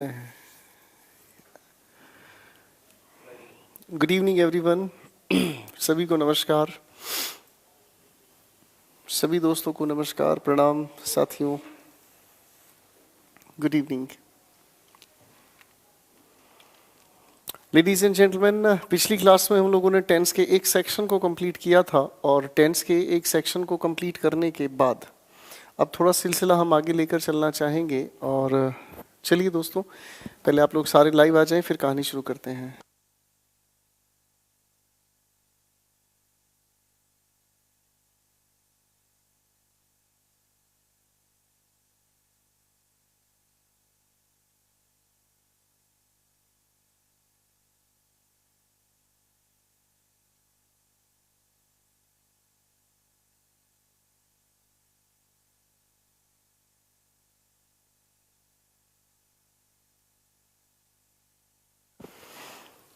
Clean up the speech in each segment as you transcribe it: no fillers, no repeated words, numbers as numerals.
Good evening everyone. सभी को नमस्कार, सभी दोस्तों को नमस्कार, प्रणाम साथियों, good evening. Ladies and gentleman, पिछली क्लास में हम लोगों ने टेंस के एक सेक्शन को कंप्लीट किया था और टेंस के एक सेक्शन को कंप्लीट करने के बाद अब थोड़ा सिलसिला हम आगे लेकर चलना चाहेंगे। और चलिए दोस्तों, पहले आप लोग सारे लाइव आ जाएं, फिर कहानी शुरू करते हैं।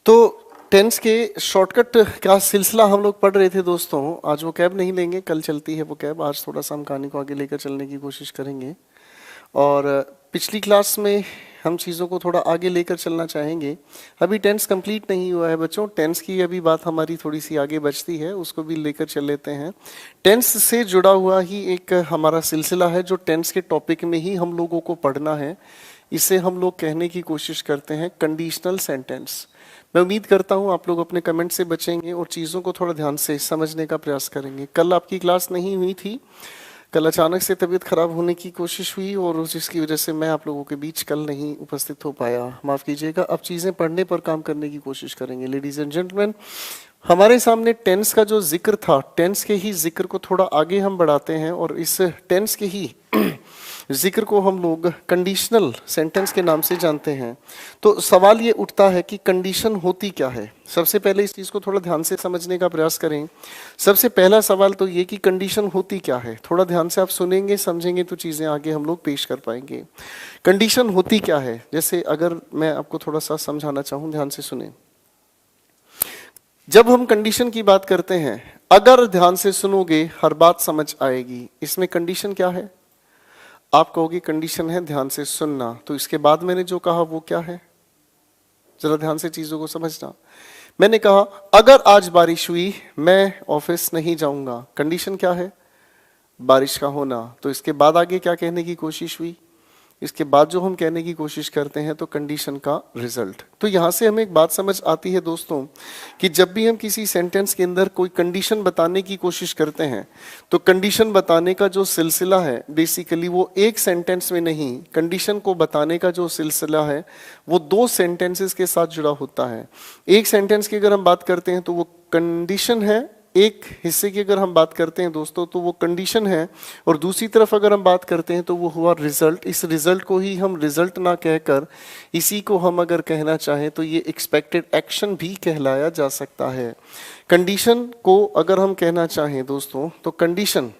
तो टेंस के शॉर्टकट का सिलसिला हम लोग पढ़ रहे थे दोस्तों। आज वो कैब नहीं लेंगे, कल चलती है वो कैब। आज थोड़ा सा हम कहानी को आगे लेकर चलने की कोशिश करेंगे और पिछली क्लास में हम चीज़ों को थोड़ा आगे लेकर चलना चाहेंगे। अभी टेंस कंप्लीट नहीं हुआ है बच्चों, टेंस की अभी बात हमारी थोड़ी सी आगे बचती है, उसको भी लेकर चल लेते हैं। टेंस से जुड़ा हुआ ही एक हमारा सिलसिला है जो टेंस के टॉपिक में ही हम लोगों को पढ़ना है। इसे हम लोग कहने की कोशिश करते हैं कंडीशनल सेंटेंस। मैं उम्मीद करता हूँ आप लोग अपने कमेंट से बचेंगे और चीज़ों को थोड़ा ध्यान से समझने का प्रयास करेंगे। कल आपकी क्लास नहीं हुई थी, कल अचानक से तबीयत खराब होने की कोशिश हुई और जिसकी वजह से मैं आप लोगों के बीच कल नहीं उपस्थित हो पाया, माफ़ कीजिएगा। अब चीज़ें पढ़ने पर काम करने की कोशिश करेंगे। लेडीज़ एंड जेंटलमैन, हमारे सामने टेंस का जो जिक्र था, टेंस के ही जिक्र को थोड़ा आगे हम बढ़ाते हैं और इस टेंस के ही जिक्र को हम लोग कंडीशनल सेंटेंस के नाम से जानते हैं। तो सवाल ये उठता है कि कंडीशन होती क्या है। सबसे पहले इस चीज़ को थोड़ा ध्यान से समझने का प्रयास करें। सबसे पहला सवाल तो ये कि कंडीशन होती क्या है। थोड़ा ध्यान से आप सुनेंगे, समझेंगे तो चीज़ें आगे हम लोग पेश कर पाएंगे। कंडीशन होती क्या है, जैसे अगर मैं आपको थोड़ा सा समझाना चाहूँ, ध्यान से सुने। जब हम कंडीशन की बात करते हैं, अगर ध्यान से सुनोगे हर बात समझ आएगी। इसमें कंडीशन क्या है? आप कहोगे कंडीशन है ध्यान से सुनना, तो इसके बाद मैंने जो कहा वो क्या है? जरा ध्यान से चीजों को समझना। मैंने कहा अगर आज बारिश हुई मैं ऑफिस नहीं जाऊंगा। कंडीशन क्या है? बारिश का होना। तो इसके बाद आगे क्या कहने की कोशिश हुई? इसके बाद जो हम कहने की कोशिश करते हैं तो कंडीशन का रिजल्ट। तो यहां से हमें एक बात समझ आती है दोस्तों कि जब भी हम किसी सेंटेंस के अंदर कोई कंडीशन बताने की कोशिश करते हैं तो कंडीशन बताने का जो सिलसिला है बेसिकली वो एक सेंटेंस में नहीं, कंडीशन को बताने का जो सिलसिला है वो दो सेंटेंसेस के साथ जुड़ा होता है। एक सेंटेंस की अगर हम बात करते हैं तो वो कंडीशन है, एक हिस्से की अगर हम बात करते हैं दोस्तों तो वो कंडीशन है, और दूसरी तरफ अगर हम बात करते हैं तो वो हुआ रिजल्ट। इस रिजल्ट को ही हम रिजल्ट ना कहकर इसी को हम अगर कहना चाहें तो ये एक्सपेक्टेड एक्शन भी कहलाया जा सकता है। कंडीशन को अगर हम कहना चाहें दोस्तों तो कंडीशन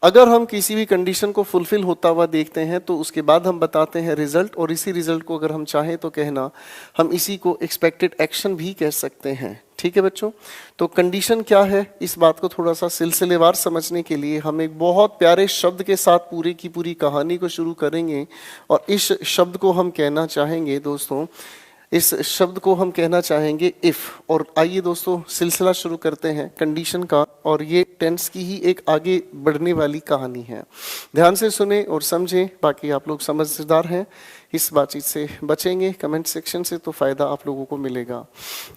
अगर हम किसी भी कंडीशन को फुलफिल होता हुआ देखते हैं तो उसके बाद हम बताते हैं रिजल्ट, और इसी रिजल्ट को अगर हम चाहें तो कहना, हम इसी को एक्सपेक्टेड एक्शन भी कह सकते हैं। ठीक है बच्चों, तो कंडीशन क्या है इस बात को थोड़ा सा सिलसिलेवार समझने के लिए हम एक बहुत प्यारे शब्द के साथ पूरी की पूरी कहानी को शुरू करेंगे। और इस शब्द को हम कहना चाहेंगे दोस्तों, इस शब्द को हम कहना चाहेंगे इफ। और आइए दोस्तों सिलसिला शुरू करते हैं कंडीशन का, और ये टेंस की ही एक आगे बढ़ने वाली कहानी है। ध्यान से सुने और समझें, बाकी आप लोग समझदार हैं, इस बातचीत से बचेंगे कमेंट सेक्शन से तो फायदा आप लोगों को मिलेगा।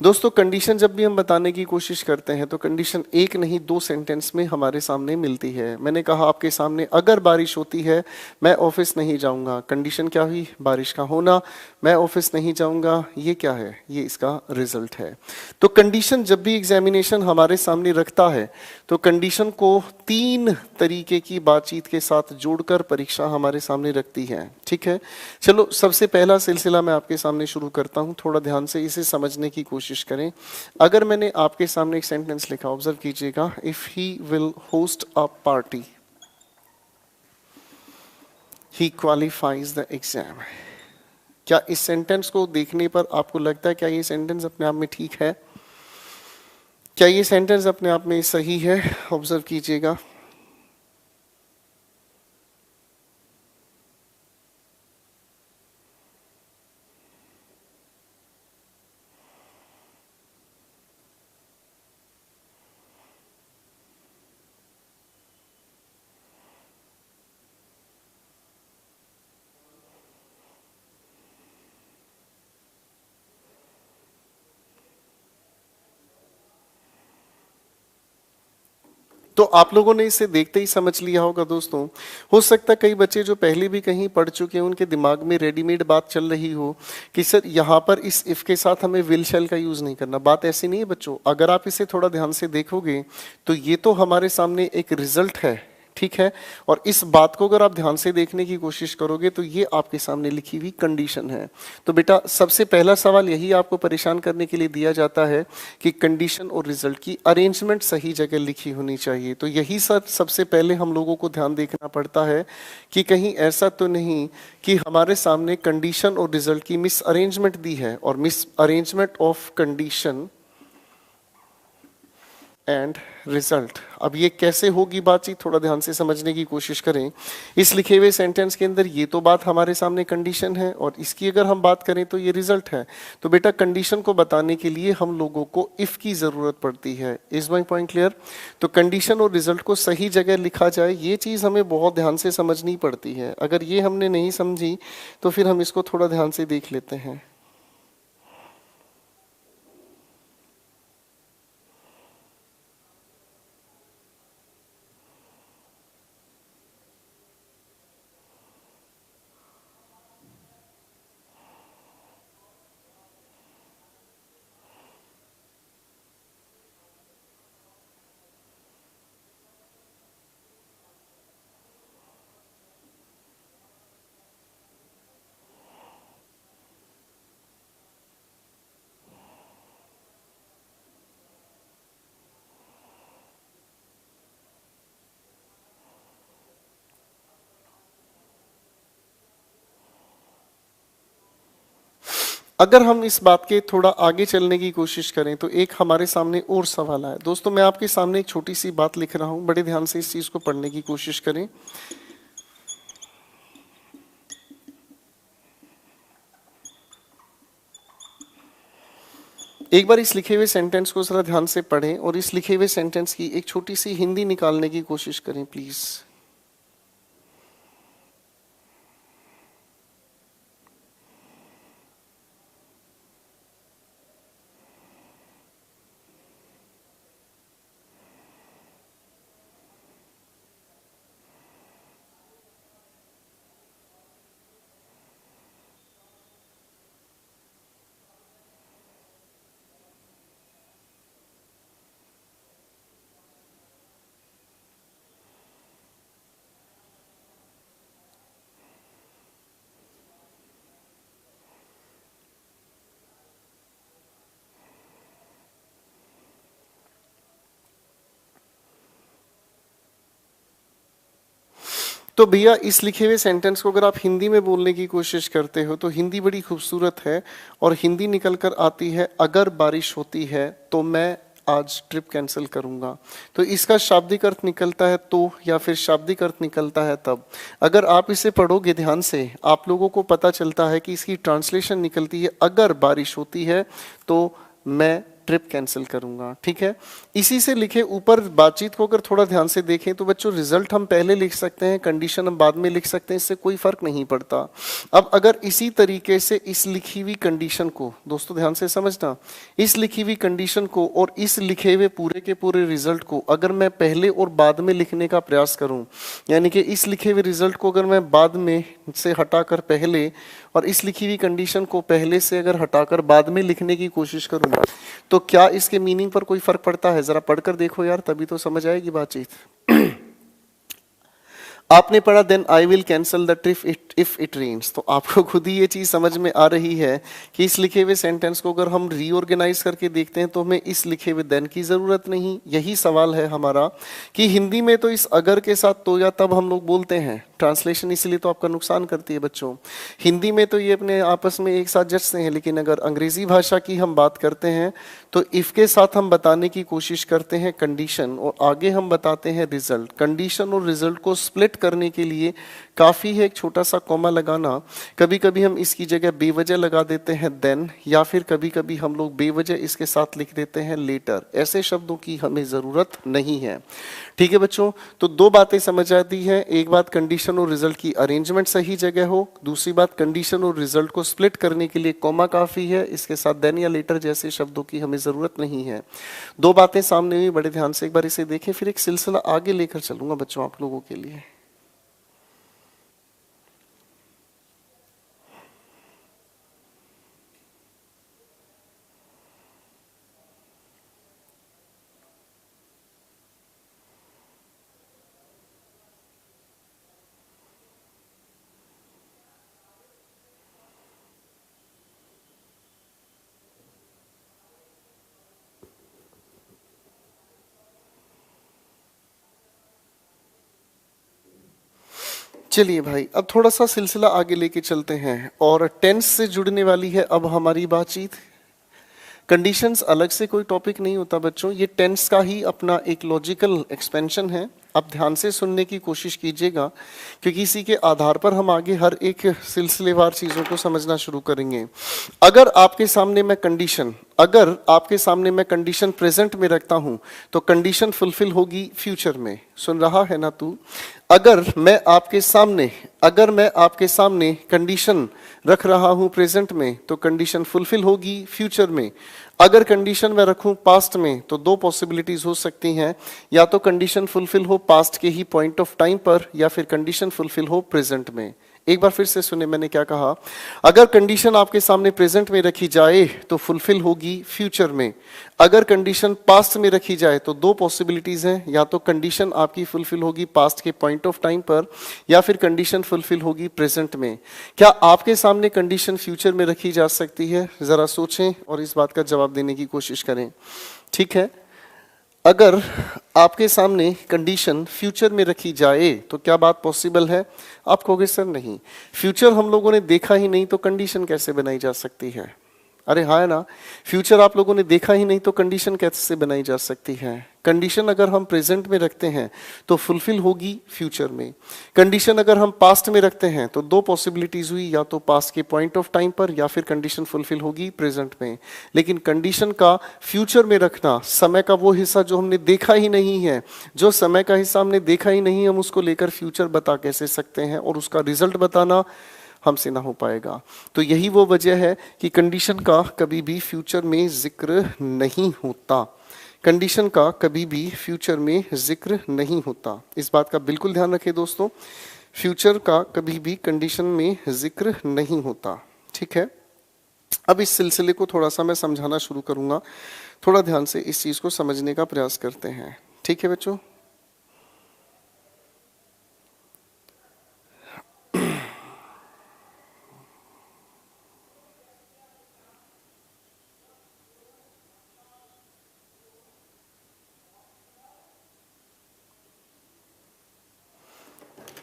दोस्तों कंडीशन जब भी हम बताने की कोशिश करते हैं तो कंडीशन एक नहीं दो सेंटेंस में हमारे सामने मिलती है। मैंने कहा आपके सामने अगर बारिश होती है मैं ऑफिस नहीं जाऊंगा। कंडीशन क्या हुई? बारिश का होना। मैं ऑफिस नहीं जाऊंगा, ये क्या है? ये इसका रिजल्ट है। तो कंडीशन जब भी एग्जामिनेशन हमारे सामने रखता है तो कंडीशन को तीन तरीके की बातचीत के साथ जोड़कर परीक्षा हमारे सामने रखती है। ठीक है, चलो सबसे पहला सिलसिला मैं आपके सामने शुरू करता हूं, थोड़ा ध्यान से इसे समझने की कोशिश करें। अगर मैंने आपके सामने एक सेंटेंस लिखा, ऑब्जर्व कीजिएगा, if he will host a party he qualifies the exam. क्या इस सेंटेंस को देखने पर आपको लगता है क्या ये सेंटेंस अपने आप में ठीक है? क्या ये सेंटेंस अपने आप में सही है? ऑब्जर्व कीजिएगा। तो आप लोगों ने इसे देखते ही समझ लिया होगा दोस्तों। हो सकता है कई बच्चे जो पहले भी कहीं पढ़ चुके हैं उनके दिमाग में रेडीमेड बात चल रही हो कि सर यहाँ पर इस इफ के साथ हमें विल शैल का यूज नहीं करना। बात ऐसी नहीं है बच्चों, अगर आप इसे थोड़ा ध्यान से देखोगे तो ये तो हमारे सामने एक रिजल्ट है, ठीक है, और इस बात को अगर आप ध्यान से देखने की कोशिश करोगे तो ये आपके सामने लिखी हुई कंडीशन है। तो बेटा सबसे पहला सवाल यही आपको परेशान करने के लिए दिया जाता है कि कंडीशन और रिजल्ट की अरेंजमेंट सही जगह लिखी होनी चाहिए। तो यही सबसे पहले हम लोगों को ध्यान देखना पड़ता है कि कहीं ऐसा तो नहीं कि हमारे सामने कंडीशन और रिजल्ट की मिस अरेंजमेंट दी है, और miss arrangement of condition and result. अब ये कैसे होगी बातचीत, थोड़ा ध्यान से समझने की कोशिश करें। इस लिखे हुए सेंटेंस के अंदर ये तो बात हमारे सामने कंडीशन है और इसकी अगर हम बात करें तो ये रिजल्ट है। तो बेटा कंडीशन को बताने के लिए हम लोगों को इफ की जरूरत पड़ती है। Is my point clear? तो कंडीशन और रिजल्ट को सही जगह लिखा जाए, ये चीज हमें बहुत ध्यान से समझनी पड़ती है। अगर ये हमने नहीं समझी तो फिर हम इसको थोड़ा ध्यान से देख लेते हैं। अगर हम इस बात के थोड़ा आगे चलने की कोशिश करें तो एक हमारे सामने और सवाल आया। दोस्तों मैं आपके सामने एक छोटी सी बात लिख रहा हूं, बड़े ध्यान से इस चीज को पढ़ने की कोशिश करें। एक बार इस लिखे हुए सेंटेंस को जरा ध्यान से पढ़ें और इस लिखे हुए सेंटेंस की एक छोटी सी हिंदी निकालने की कोशिश करें प्लीज। तो भैया इस लिखे हुए सेंटेंस को अगर आप हिंदी में बोलने की कोशिश करते हो तो हिंदी बड़ी खूबसूरत है और हिंदी निकल कर आती है, अगर बारिश होती है तो मैं आज ट्रिप कैंसिल करूंगा। तो इसका शाब्दिक अर्थ निकलता है तो, या फिर शाब्दिक अर्थ निकलता है तब। अगर आप इसे पढ़ोगे ध्यान से आप लोगों को पता चलता है कि इसकी ट्रांसलेशन निकलती है, अगर बारिश होती है तो मैं ट्रिप कैंसिल करूंगा, ठीक है। इसी से लिखे ऊपर बातचीत को अगर थोड़ा ध्यान से देखें तो बच्चों रिजल्ट हम पहले लिख सकते हैं, कंडीशन हम बाद में लिख सकते हैं, इससे कोई फर्क नहीं पड़ता। अब अगर इसी तरीके से इस लिखी हुई कंडीशन को, दोस्तों ध्यान से समझना, इस लिखी हुई कंडीशन को और इस लिखे हुए पूरे के पूरे रिजल्ट को अगर मैं पहले और बाद में लिखने का प्रयास करूं, यानी कि इस लिखे हुए रिजल्ट को अगर मैं बाद में से हटाकर पहले और इस लिखी हुई कंडीशन को पहले से अगर हटाकर बाद में लिखने की कोशिश करूं तो क्या इसके मीनिंग पर कोई फर्क पड़ता है? जरा पढ़कर देखो यार, तभी तो समझ आएगी बातचीत। आपने पढ़ा then I will cancel the trip if it rains. तो आपको खुद ही ये चीज समझ में आ रही है कि इस लिखे हुए सेंटेंस को अगर हम रीऑर्गेनाइज करके देखते हैं तो हमें इस लिखे हुए देन की जरूरत नहीं। यही सवाल है हमारा कि हिंदी में तो इस अगर के साथ तो या तब हम लोग बोलते हैं, ट्रांसलेशन इसलिए तो आपका नुकसान करती है बच्चों। हिंदी में तो ये अपने आपस में एक साथ जचते हैं, लेकिन अगर अंग्रेजी भाषा की हम बात करते हैं तो इफ के साथ हम बताने की कोशिश करते हैं कंडीशन और आगे हम बताते हैं रिजल्ट। कंडीशन और रिजल्ट को स्प्लिट स्प्लिट करने के लिए काफ़ी है एक छोटा सा कॉमा लगाना। कभी कभी हम इसकी जगह बेवजह लगा देते हैं देन, या फिर कभी कभी हम लोग बेवजह इसके साथ लिख देते हैं लेटर। ऐसे शब्दों की हमें ज़रूरत नहीं है। ठीक है बच्चों, तो दो बातें समझ आती है। एक बात कंडीशन और रिजल्ट की अरेंजमेंट सही जगह हो, दूसरी बात कंडीशन और रिजल्ट को स्प्लिट करने के लिए कॉमा काफ़ी है, इसके साथ देन या लेटर जैसे शब्दों की हमें ज़रूरत नहीं है। दो बातें सामने हुई, बड़े ध्यान से एक बार इसे देखें, फिर एक सिलसिला आगे लेकर चलूंगा बच्चों आप लोगों के लिए। चलिए भाई, अब थोड़ा सा सिलसिला आगे लेके चलते हैं और टेंस से जुड़ने वाली है अब हमारी बातचीत। कंडीशंस अलग से कोई टॉपिक नहीं होता बच्चों, ये टेंस का ही अपना एक लॉजिकल एक्सपेंशन है। आप ध्यान से सुनने की कोशिश कीजिएगा, क्योंकि इसी के आधार पर हम आगे हर एक सिलसिलेवार चीज़ों को समझना शुरू करेंगे। अगर आपके सामने मैं कंडीशन प्रेजेंट में रखता हूं तो कंडीशन फुलफिल होगी फ्यूचर में। सुन रहा है ना तू? अगर मैं आपके सामने कंडीशन रख रहा हूं प्रेजेंट में तो कंडीशन फुलफिल होगी फ्यूचर में। अगर कंडीशन मैं रखूं पास्ट में तो दो पॉसिबिलिटीज हो सकती हैं, या तो कंडीशन फुलफिल हो पास्ट के ही पॉइंट ऑफ टाइम पर, या फिर कंडीशन फुलफिल हो प्रेजेंट में। एक बार फिर से सुने मैंने क्या कहा। अगर कंडीशन आपके सामने प्रेजेंट में रखी जाए तो फुलफिल होगी फ्यूचर में। अगर कंडीशन पास्ट में रखी जाए तो दो पॉसिबिलिटीज हैं, या तो कंडीशन आपकी फुलफिल होगी पास्ट के पॉइंट ऑफ टाइम पर, या फिर कंडीशन फुलफिल होगी प्रेजेंट में। क्या आपके सामने कंडीशन फ्यूचर में रखी जा सकती है? जरा सोचें और इस बात का जवाब देने की कोशिश करें। ठीक है, अगर आपके सामने कंडीशन फ्यूचर में रखी जाए तो क्या बात पॉसिबल है? आप कहोगे सर नहीं, फ्यूचर हम लोगों ने देखा ही नहीं तो कंडीशन कैसे बनाई जा सकती है? अरे हाँ है ना, फ्यूचर आप लोगों ने देखा ही नहीं तो कंडीशन कैसे बनाई जा सकती है? कंडीशन अगर हम प्रेजेंट में रखते हैं तो फुलफिल होगी फ्यूचर में। कंडीशन अगर हम पास्ट में रखते हैं तो दो पॉसिबिलिटीज हुई, या तो पास्ट के पॉइंट ऑफ टाइम पर, या फिर कंडीशन फुलफिल होगी प्रेजेंट में। लेकिन कंडीशन का फ्यूचर में रखना, समय का वो हिस्सा जो हमने देखा ही नहीं है, जो समय का हिस्सा हमने देखा ही नहीं, हम उसको लेकर फ्यूचर बता कैसे सकते हैं, और उसका रिजल्ट बताना हमसे ना हो पाएगा। तो यही वो वजह है कि कंडीशन का कभी भी फ्यूचर में जिक्र नहीं होता। कंडीशन का कभी भी फ्यूचर में जिक्र नहीं होता, इस बात का बिल्कुल ध्यान रखें दोस्तों। फ्यूचर का कभी भी कंडीशन में जिक्र नहीं होता। ठीक है, अब इस सिलसिले को थोड़ा सा मैं समझाना शुरू करूंगा, थोड़ा ध्यान से इस चीज को समझने का प्रयास करते हैं। ठीक है बच्चों,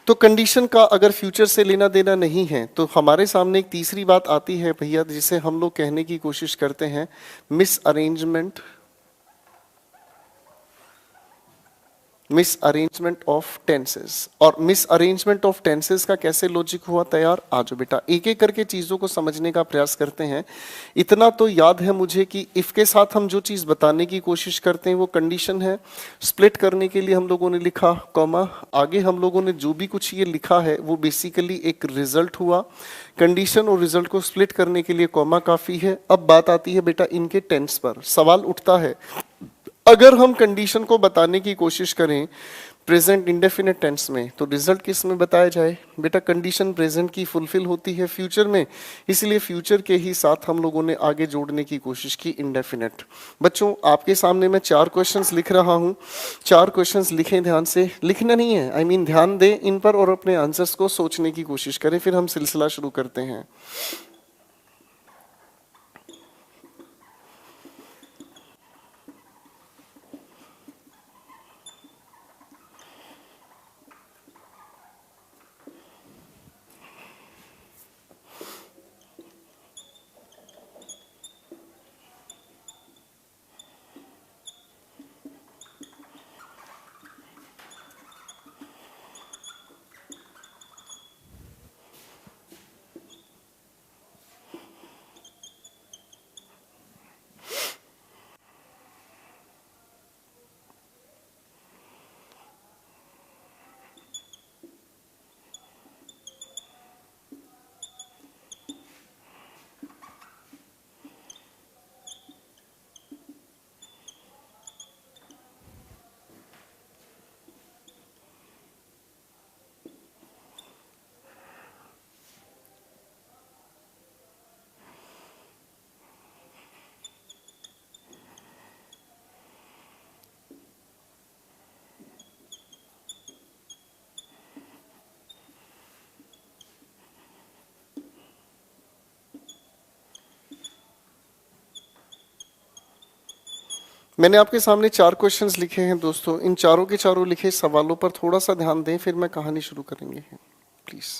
तो कंडीशन का अगर फ्यूचर से लेना देना नहीं है तो हमारे सामने एक तीसरी बात आती है भैया, जिसे हम लोग कहने की कोशिश करते हैं मिसअरेंजमेंट ऑफ टेंसेस। और मिसअरेंजमेंट ऑफ टेंसेस का कैसे लॉजिक हुआ तैयार? आज बेटा एक एक करके चीजों को समझने का प्रयास करते हैं। इतना तो याद है मुझे कि इफ के साथ हम जो चीज बताने की कोशिश करते हैं वो कंडीशन है। स्प्लिट करने के लिए हम लोगों ने लिखा कॉमा, आगे हम लोगों ने जो भी कुछ ये लिखा है वो बेसिकली एक रिजल्ट हुआ। कंडीशन और रिजल्ट को स्प्लिट करने के लिए कॉमा काफी है। अब बात आती है बेटा इनके टेंस पर। सवाल उठता है, अगर हम कंडीशन को बताने की कोशिश करें प्रेजेंट इंडेफिनिट टेंस में तो रिजल्ट किस में बताया जाए? बेटा कंडीशन प्रेजेंट की फुलफिल होती है फ्यूचर में, इसलिए फ्यूचर के ही साथ हम लोगों ने आगे जोड़ने की कोशिश की इंडेफिनिट। बच्चों आपके सामने मैं 4 क्वेश्चंस लिख रहा हूं, 4 क्वेश्चंस लिखें, ध्यान से लिखना नहीं है, आई मीन ध्यान दें इन पर और अपने आंसर्स को सोचने की कोशिश करें, फिर हम सिलसिला शुरू करते हैं। मैंने आपके सामने 4 क्वेश्चंस लिखे हैं दोस्तों। इन चारों के चारों लिखे सवालों पर थोड़ा सा ध्यान दें, फिर मैं कहानी शुरू करेंगे प्लीज।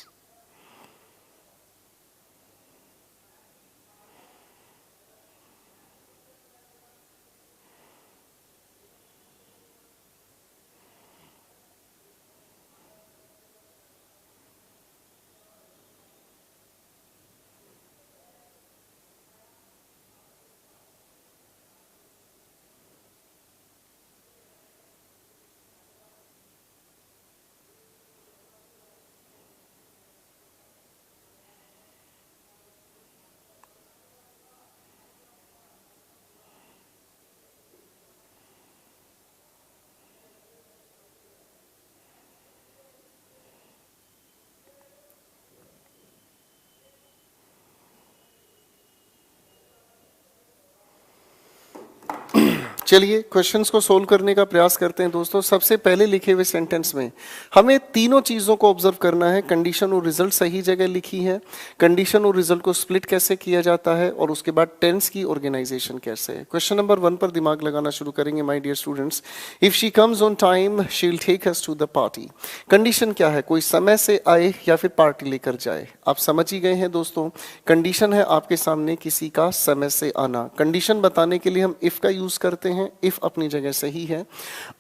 चलिए क्वेश्चंस को सोल्व करने का प्रयास करते हैं दोस्तों। सबसे पहले लिखे हुए सेंटेंस में हमें तीनों चीजों को ऑब्जर्व करना है। कंडीशन और रिजल्ट सही जगह लिखी है, कंडीशन और रिजल्ट को स्प्लिट कैसे किया जाता है, और उसके बाद टेंस की ऑर्गेनाइजेशन कैसे है। क्वेश्चन नंबर 1 पर दिमाग लगाना शुरू करेंगे my dear students. If she comes on time she will take us to the party. Condition क्या है? कोई समय से आए या फिर पार्टी लेकर जाए। आप समझ ही गए हैं दोस्तों, कंडीशन है आपके सामने किसी का समय से आना। कंडीशन बताने के लिए हम इफ का यूज करते हैं, इफ अपनी जगह सही है।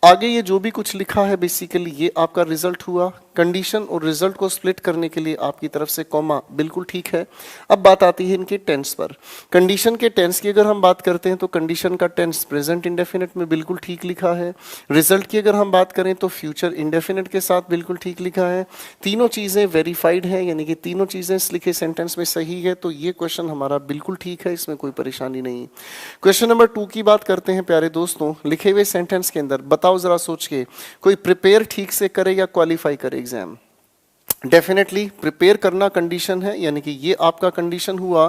आगे ये जो भी कुछ लिखा है बेसिकली ये आपका रिजल्ट हुआ। कंडीशन और रिजल्ट को स्प्लिट करने के लिए आपकी तरफ से कॉमा बिल्कुल ठीक है। अब बात आती है इनके टेंस पर। कंडीशन के टेंस की अगर हम बात करते हैं तो कंडीशन का टेंस प्रेजेंट इंडेफिनिट में बिल्कुल ठीक लिखा है। रिजल्ट की अगर हम बात करें तो फ्यूचर इंडेफिनिट के साथ बिल्कुल ठीक लिखा है। तीनों चीजें वेरीफाइड है, यानी कि तीनों चीजें इस लिखे सेंटेंस में सही है। तो ये क्वेश्चन हमारा बिल्कुल ठीक है, इसमें कोई परेशानी नहीं। क्वेश्चन नंबर 2 की बात करते हैं प्यारे दोस्तों। लिखे हुए सेंटेंस के अंदर बताओ जरा सोच के, कोई प्रिपेयर ठीक से करे या क्वालिफाई करे एग्जाम? डेफिनेटली प्रिपेयर करना कंडीशन है, यानी कि ये आपका कंडीशन हुआ।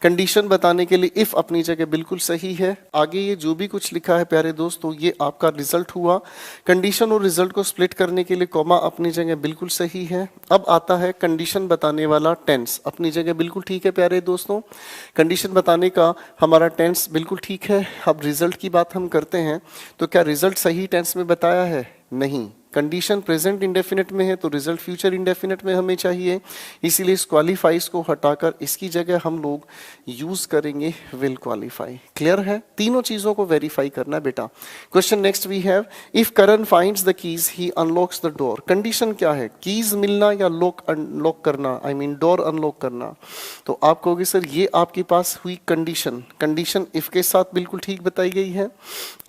कंडीशन बताने के लिए इफ अपनी जगह बिल्कुल सही है। आगे ये जो भी कुछ लिखा है प्यारे दोस्तों ये आपका रिजल्ट हुआ। कंडीशन और रिजल्ट को स्प्लिट करने के लिए कॉमा अपनी जगह बिल्कुल सही है। अब आता है कंडीशन बताने वाला टेंस, अपनी जगह बिल्कुल ठीक है प्यारे दोस्तों। कंडीशन बताने का हमारा टेंस बिल्कुल ठीक है। अब रिजल्ट की बात हम करते हैं तो क्या रिजल्ट सही टेंस में बताया है? नहीं। कंडीशन प्रेजेंट इंडेफिनिट में है तो रिजल्ट फ्यूचर इंडेफिनिट में हमें चाहिए, इसीलिए इस क्वालिफाइज को हटाकर इसकी जगह हम लोग यूज करेंगे विल क्वालिफाई। क्लियर है? तीनों चीजों को वेरीफाई करना बेटा। Question next we have, if Karan finds the keys he unlocks the door. Condition क्या है? कीज मिलना या लॉक अनलॉक करना, आई मीन डोर अनलॉक करना। तो आप कहोगे सर ये आपके पास हुई कंडीशन, कंडीशन इफ के साथ बिल्कुल ठीक बताई गई है।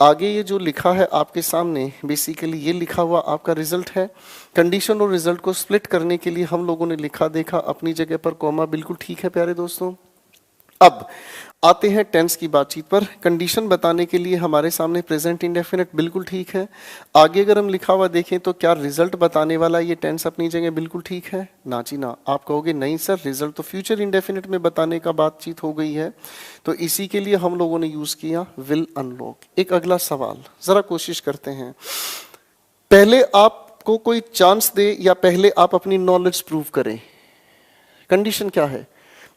आगे ये जो लिखा है आपके सामने बेसिकली ये लिखा हुआ आपका रिजल्ट है। कंडीशन और रिजल्ट को स्प्लिट करने के लिए हम लोगों ने लिखा देखा अपनी जगह पर कॉमा बिल्कुल ठीक है प्यारे दोस्तों। अब आते हैं टेंस की बातचीत पर। कंडीशन बताने के लिए हमारे सामने प्रेजेंट इंडेफिनिट बिल्कुल ठीक है। आगे अगर हम लिखा हुआ देखें तो क्या रिजल्ट बताने वाला ये टेंस अपनी जगह बिल्कुल ठीक है? ना जी ना। आप कहोगे नहीं सर रिजल्ट तो फ्यूचर इंडेफिनिट में बताने का बातचीत हो गई है, तो इसी के लिए हम लोगों ने यूज किया विल अनलॉक। एक अगला सवाल जरा कोशिश करते हैं, पहले आपको कोई चांस दे या पहले आप अपनी नॉलेज प्रूव करें? कंडीशन क्या है?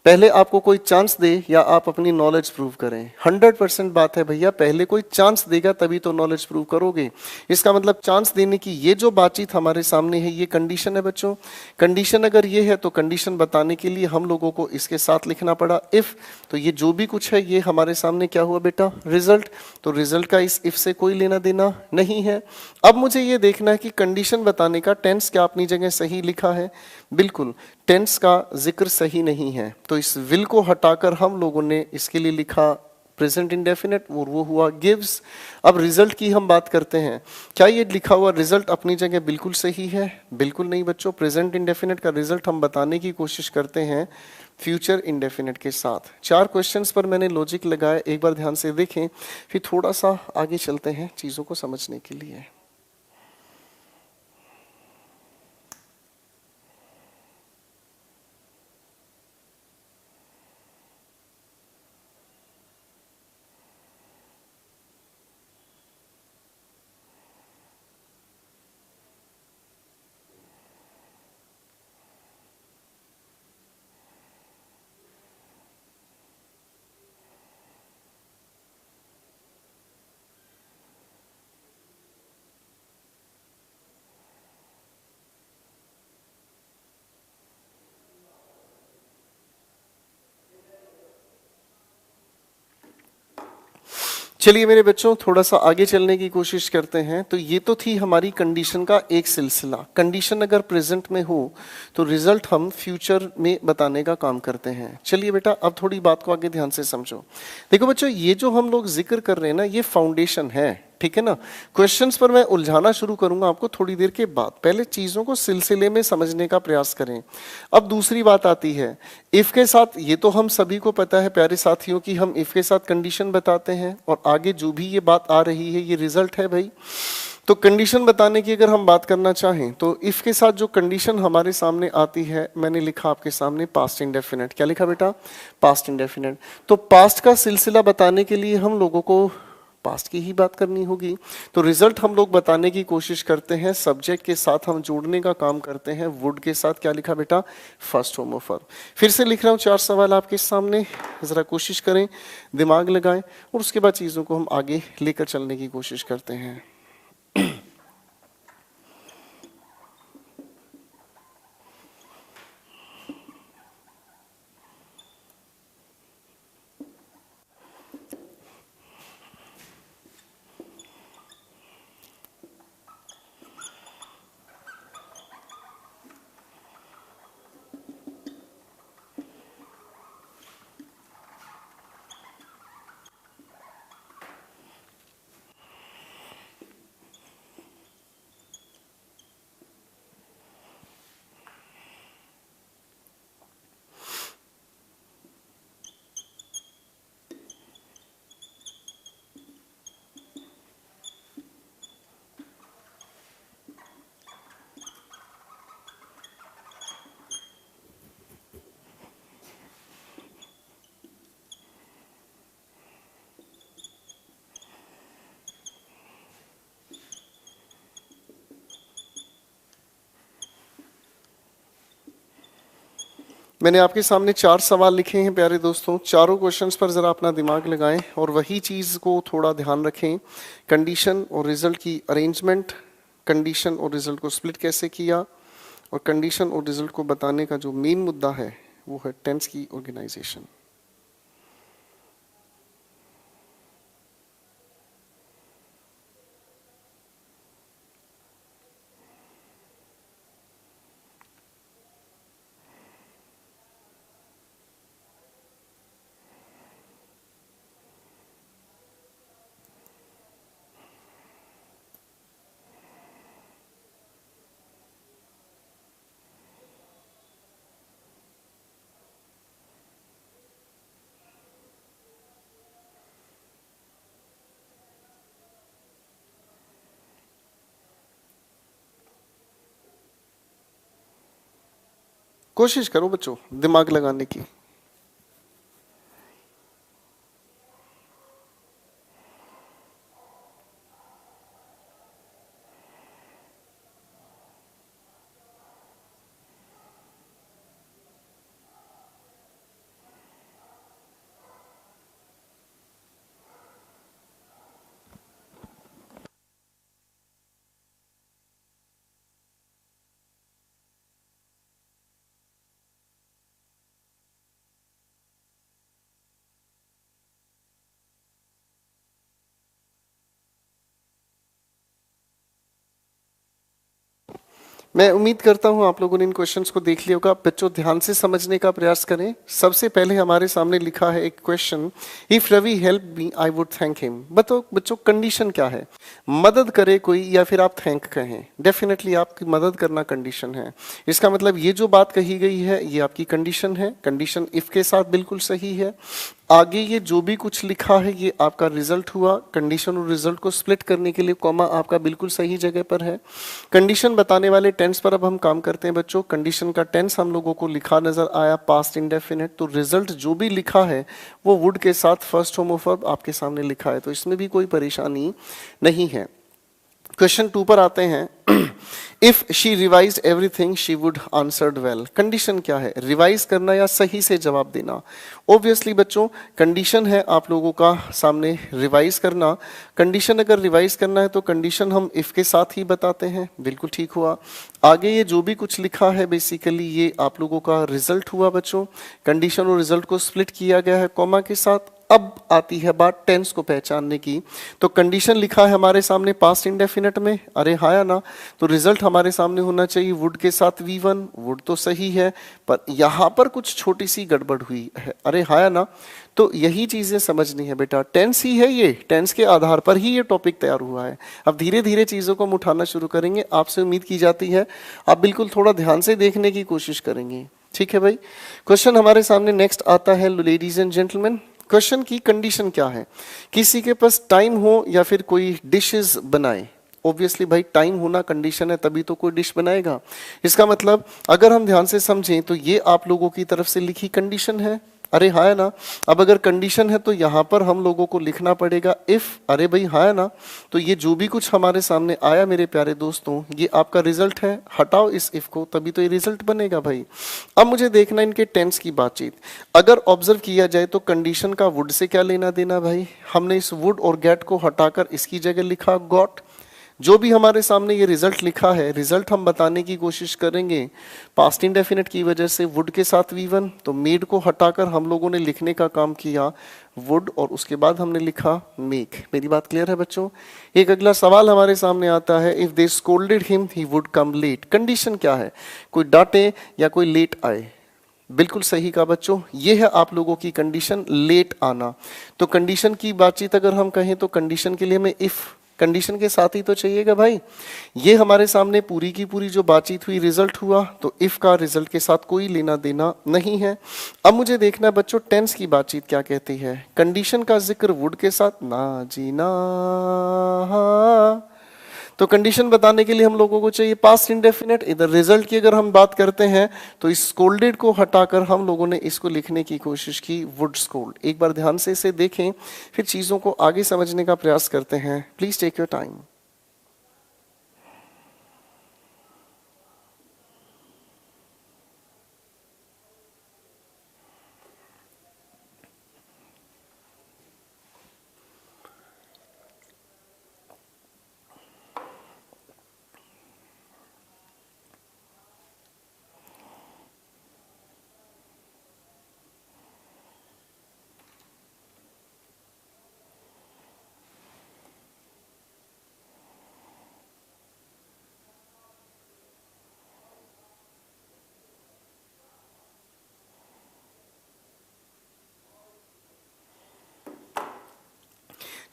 पहले आपको कोई चांस दे या आप अपनी नॉलेज प्रूव करें? 100% बात है भैया, पहले कोई चांस देगा तभी तो नॉलेज प्रूव करोगे। इसका मतलब चांस देने की ये जो बातचीत हमारे सामने है ये कंडीशन है बच्चों। कंडीशन अगर ये है तो कंडीशन बताने के लिए हम लोगों को इसके साथ लिखना पड़ा इफ। तो ये जो भी कुछ है ये हमारे सामने क्या हुआ बेटा? रिजल्ट। तो रिजल्ट का इस इफ से कोई लेना देना नहीं है। अब मुझे ये देखना है कि कंडीशन बताने का टेंस क्या अपनी जगह सही लिखा है? बिल्कुल टेंस का जिक्र सही नहीं है, तो इस विल को हटाकर हम लोगों ने इसके लिए लिखा प्रेजेंट इंडेफिनिट और वो हुआ गिव्स। अब रिजल्ट की हम बात करते हैं, क्या ये लिखा हुआ रिजल्ट अपनी जगह बिल्कुल सही है? बिल्कुल नहीं बच्चों। प्रेजेंट इंडेफिनिट का रिजल्ट हम बताने की कोशिश करते हैं फ्यूचर इंडेफिनिट के साथ। 4 क्वेश्चंस पर मैंने लॉजिक लगाया, एक बार ध्यान से देखें, फिर थोड़ा सा आगे चलते हैं चीजों को समझने के लिए। चलिए मेरे बच्चों थोड़ा सा आगे चलने की कोशिश करते हैं। तो ये तो थी हमारी कंडीशन का एक सिलसिला। कंडीशन अगर प्रेजेंट में हो तो रिजल्ट हम फ्यूचर में बताने का काम करते हैं। चलिए बेटा अब थोड़ी बात को आगे ध्यान से समझो। देखो बच्चों ये जो हम लोग जिक्र कर रहे हैं ना ये फाउंडेशन है, ठीक है ना। क्वेश्चंस पर मैं उलझाना शुरू करूंगा आपको थोड़ी देर के बाद। पहले चीजों को सिलसिले में समझने का प्रयास करें। अब दूसरी बात आती है इफ के साथ। ये तो हम सभी को पता है प्यारे साथियों कि हम इफ के साथ कंडीशन बताते हैं और आगे जो भी ये बात आ रही है ये रिजल्ट है भाई। तो कंडीशन बताने की अगर हम बात करना चाहें तो इफ के साथ जो कंडीशन हमारे सामने आती है, मैंने लिखा आपके सामने पास्ट इंडेफिनिट। क्या लिखा बेटा? Past indefinite. तो पास्ट का सिलसिला बताने के लिए हम लोगों को पास्ट की ही बात करनी होगी। तो रिजल्ट हम लोग बताने की कोशिश करते हैं, सब्जेक्ट के साथ हम जोड़ने का काम करते हैं। वुड के साथ क्या लिखा बेटा? First form of verb. फिर से लिख रहा हूँ 4 सवाल आपके सामने, जरा कोशिश करें, दिमाग लगाएं और उसके बाद चीजों को हम आगे लेकर चलने की कोशिश करते हैं। मैंने आपके सामने 4 सवाल लिखे हैं प्यारे दोस्तों। चारों क्वेश्चंस पर जरा अपना दिमाग लगाएं और वही चीज को थोड़ा ध्यान रखें। कंडीशन और रिजल्ट की अरेंजमेंट, कंडीशन और रिजल्ट को स्प्लिट कैसे किया, और कंडीशन और रिजल्ट को बताने का जो मेन मुद्दा है वो है टेंस की ऑर्गेनाइजेशन। कोशिश करो बच्चों दिमाग लगाने की। मैं उम्मीद करता हूं आप लोगों ने इन क्वेश्चंस को देख लिया होगा। बच्चों ध्यान से समझने का प्रयास करें। सबसे पहले हमारे सामने लिखा है एक question, if Ravi help me I would thank him. बताओ बच्चों कंडीशन क्या है? मदद करे कोई या फिर आप थैंक कहें, डेफिनेटली आपकी मदद करना कंडीशन है। इसका मतलब ये जो बात कही गई है ये आपकी कंडीशन है। कंडीशन इफ के साथ बिल्कुल सही है। आगे ये जो भी कुछ लिखा है ये आपका रिजल्ट हुआ। कंडीशन और रिजल्ट को स्प्लिट करने के लिए कॉमा आपका बिल्कुल सही जगह पर है। कंडीशन बताने वाले टेंस पर अब हम काम करते हैं बच्चों। कंडीशन का टेंस हम लोगों को लिखा नजर आया पास्ट इंडेफिनिट। तो रिजल्ट जो भी लिखा है वो वुड के साथ फर्स्ट फॉर्म ऑफ वर्ब आपके सामने लिखा है, तो इसमें भी कोई परेशानी नहीं है। क्वेश्चन 2 पर आते हैं। If she revise everything she would answered well. Condition क्या है? रिवाइज करना या सही से जवाब देना। ऑब्वियसली बच्चों कंडीशन है आप लोगों का सामने रिवाइज करना। कंडीशन अगर रिवाइज करना है तो कंडीशन हम इफ के साथ ही बताते हैं, बिल्कुल ठीक हुआ। आगे ये जो भी कुछ लिखा है बेसिकली ये आप लोगों का रिजल्ट हुआ बच्चों। कंडीशन और रिजल्ट को स्प्लिट किया गया है कॉमा के साथ। अब आती है बात टेंस को पहचानने की। तो कंडीशन लिखा है हमारे सामने पास्ट इंडेफिनिट में, अरे हाँ या ना, तो रिजल्ट हमारे सामने होना चाहिए वुड के साथ V1, वुड तो सही है, पर यहाँ पर कुछ छोटी सी गड़बड़ हुई है, अरे हाँ या ना। तो यही चीजें समझनी है बेटा, टेंस ही है ये, टेंस के आधार पर ही ये टॉपिक तैयार हुआ है। अब धीरे धीरे चीजों को हम उठाना शुरू करेंगे, आपसे उम्मीद की जाती है आप बिल्कुल थोड़ा ध्यान से देखने की कोशिश करेंगे, ठीक है भाई। क्वेश्चन हमारे सामने नेक्स्ट आता है लेडीज एंड जेंटलमैन। क्वेश्चन की कंडीशन क्या है, किसी के पास टाइम हो या फिर कोई डिशेस बनाए। ऑब्वियसली भाई टाइम होना कंडीशन है, तभी तो कोई डिश बनाएगा। इसका मतलब अगर हम ध्यान से समझें तो ये आप लोगों की तरफ से लिखी कंडीशन है, अरे हाँ है ना। अब अगर कंडीशन है तो यहाँ पर हम लोगों को लिखना पड़ेगा इफ, अरे भाई हाँ है ना। तो ये जो भी कुछ हमारे सामने आया मेरे प्यारे दोस्तों, ये आपका रिजल्ट है, हटाओ इस इफ को, तभी तो ये रिजल्ट बनेगा भाई। अब मुझे देखना इनके टेंस की बातचीत। अगर ऑब्जर्व किया जाए तो कंडीशन का वुड से क्या लेना देना भाई, हमने इस वुड और गेट को हटाकर इसकी जगह लिखा गॉट। जो भी हमारे सामने ये रिजल्ट लिखा है, रिजल्ट हम बताने की कोशिश करेंगे पास्ट इंडेफिनिट की वजह से वुड के साथ V1, तो मेड को हटाकर हम लोगों ने लिखने का काम किया वुड, और उसके बाद हमने लिखा मेक। मेरी बात क्लियर है बच्चों। एक अगला सवाल हमारे सामने आता है, if they scolded him he would come late. Condition क्या है, कोई डांटे या कोई लेट आए। बिल्कुल सही कहा बच्चों, ये है आप लोगों की कंडीशन, लेट आना। तो कंडीशन की बातचीत अगर हम कहें तो कंडीशन के लिए हमें इफ कंडीशन के साथ ही तो चाहिएगा भाई। ये हमारे सामने पूरी की पूरी जो बातचीत हुई रिजल्ट हुआ, तो इफ का रिजल्ट के साथ कोई लेना देना नहीं है। अब मुझे देखना है बच्चों टेंस की बातचीत क्या कहती है। कंडीशन का जिक्र वुड के साथ ना जी ना, तो कंडीशन बताने के लिए हम लोगों को चाहिए पास्ट इंडेफिनिट। इधर रिजल्ट की अगर हम बात करते हैं तो इस स्कोल्डेड को हटाकर हम लोगों ने इसको लिखने की कोशिश की वुड स्कोल्ड। एक बार ध्यान से इसे देखें, फिर चीजों को आगे समझने का प्रयास करते हैं। Please take your time.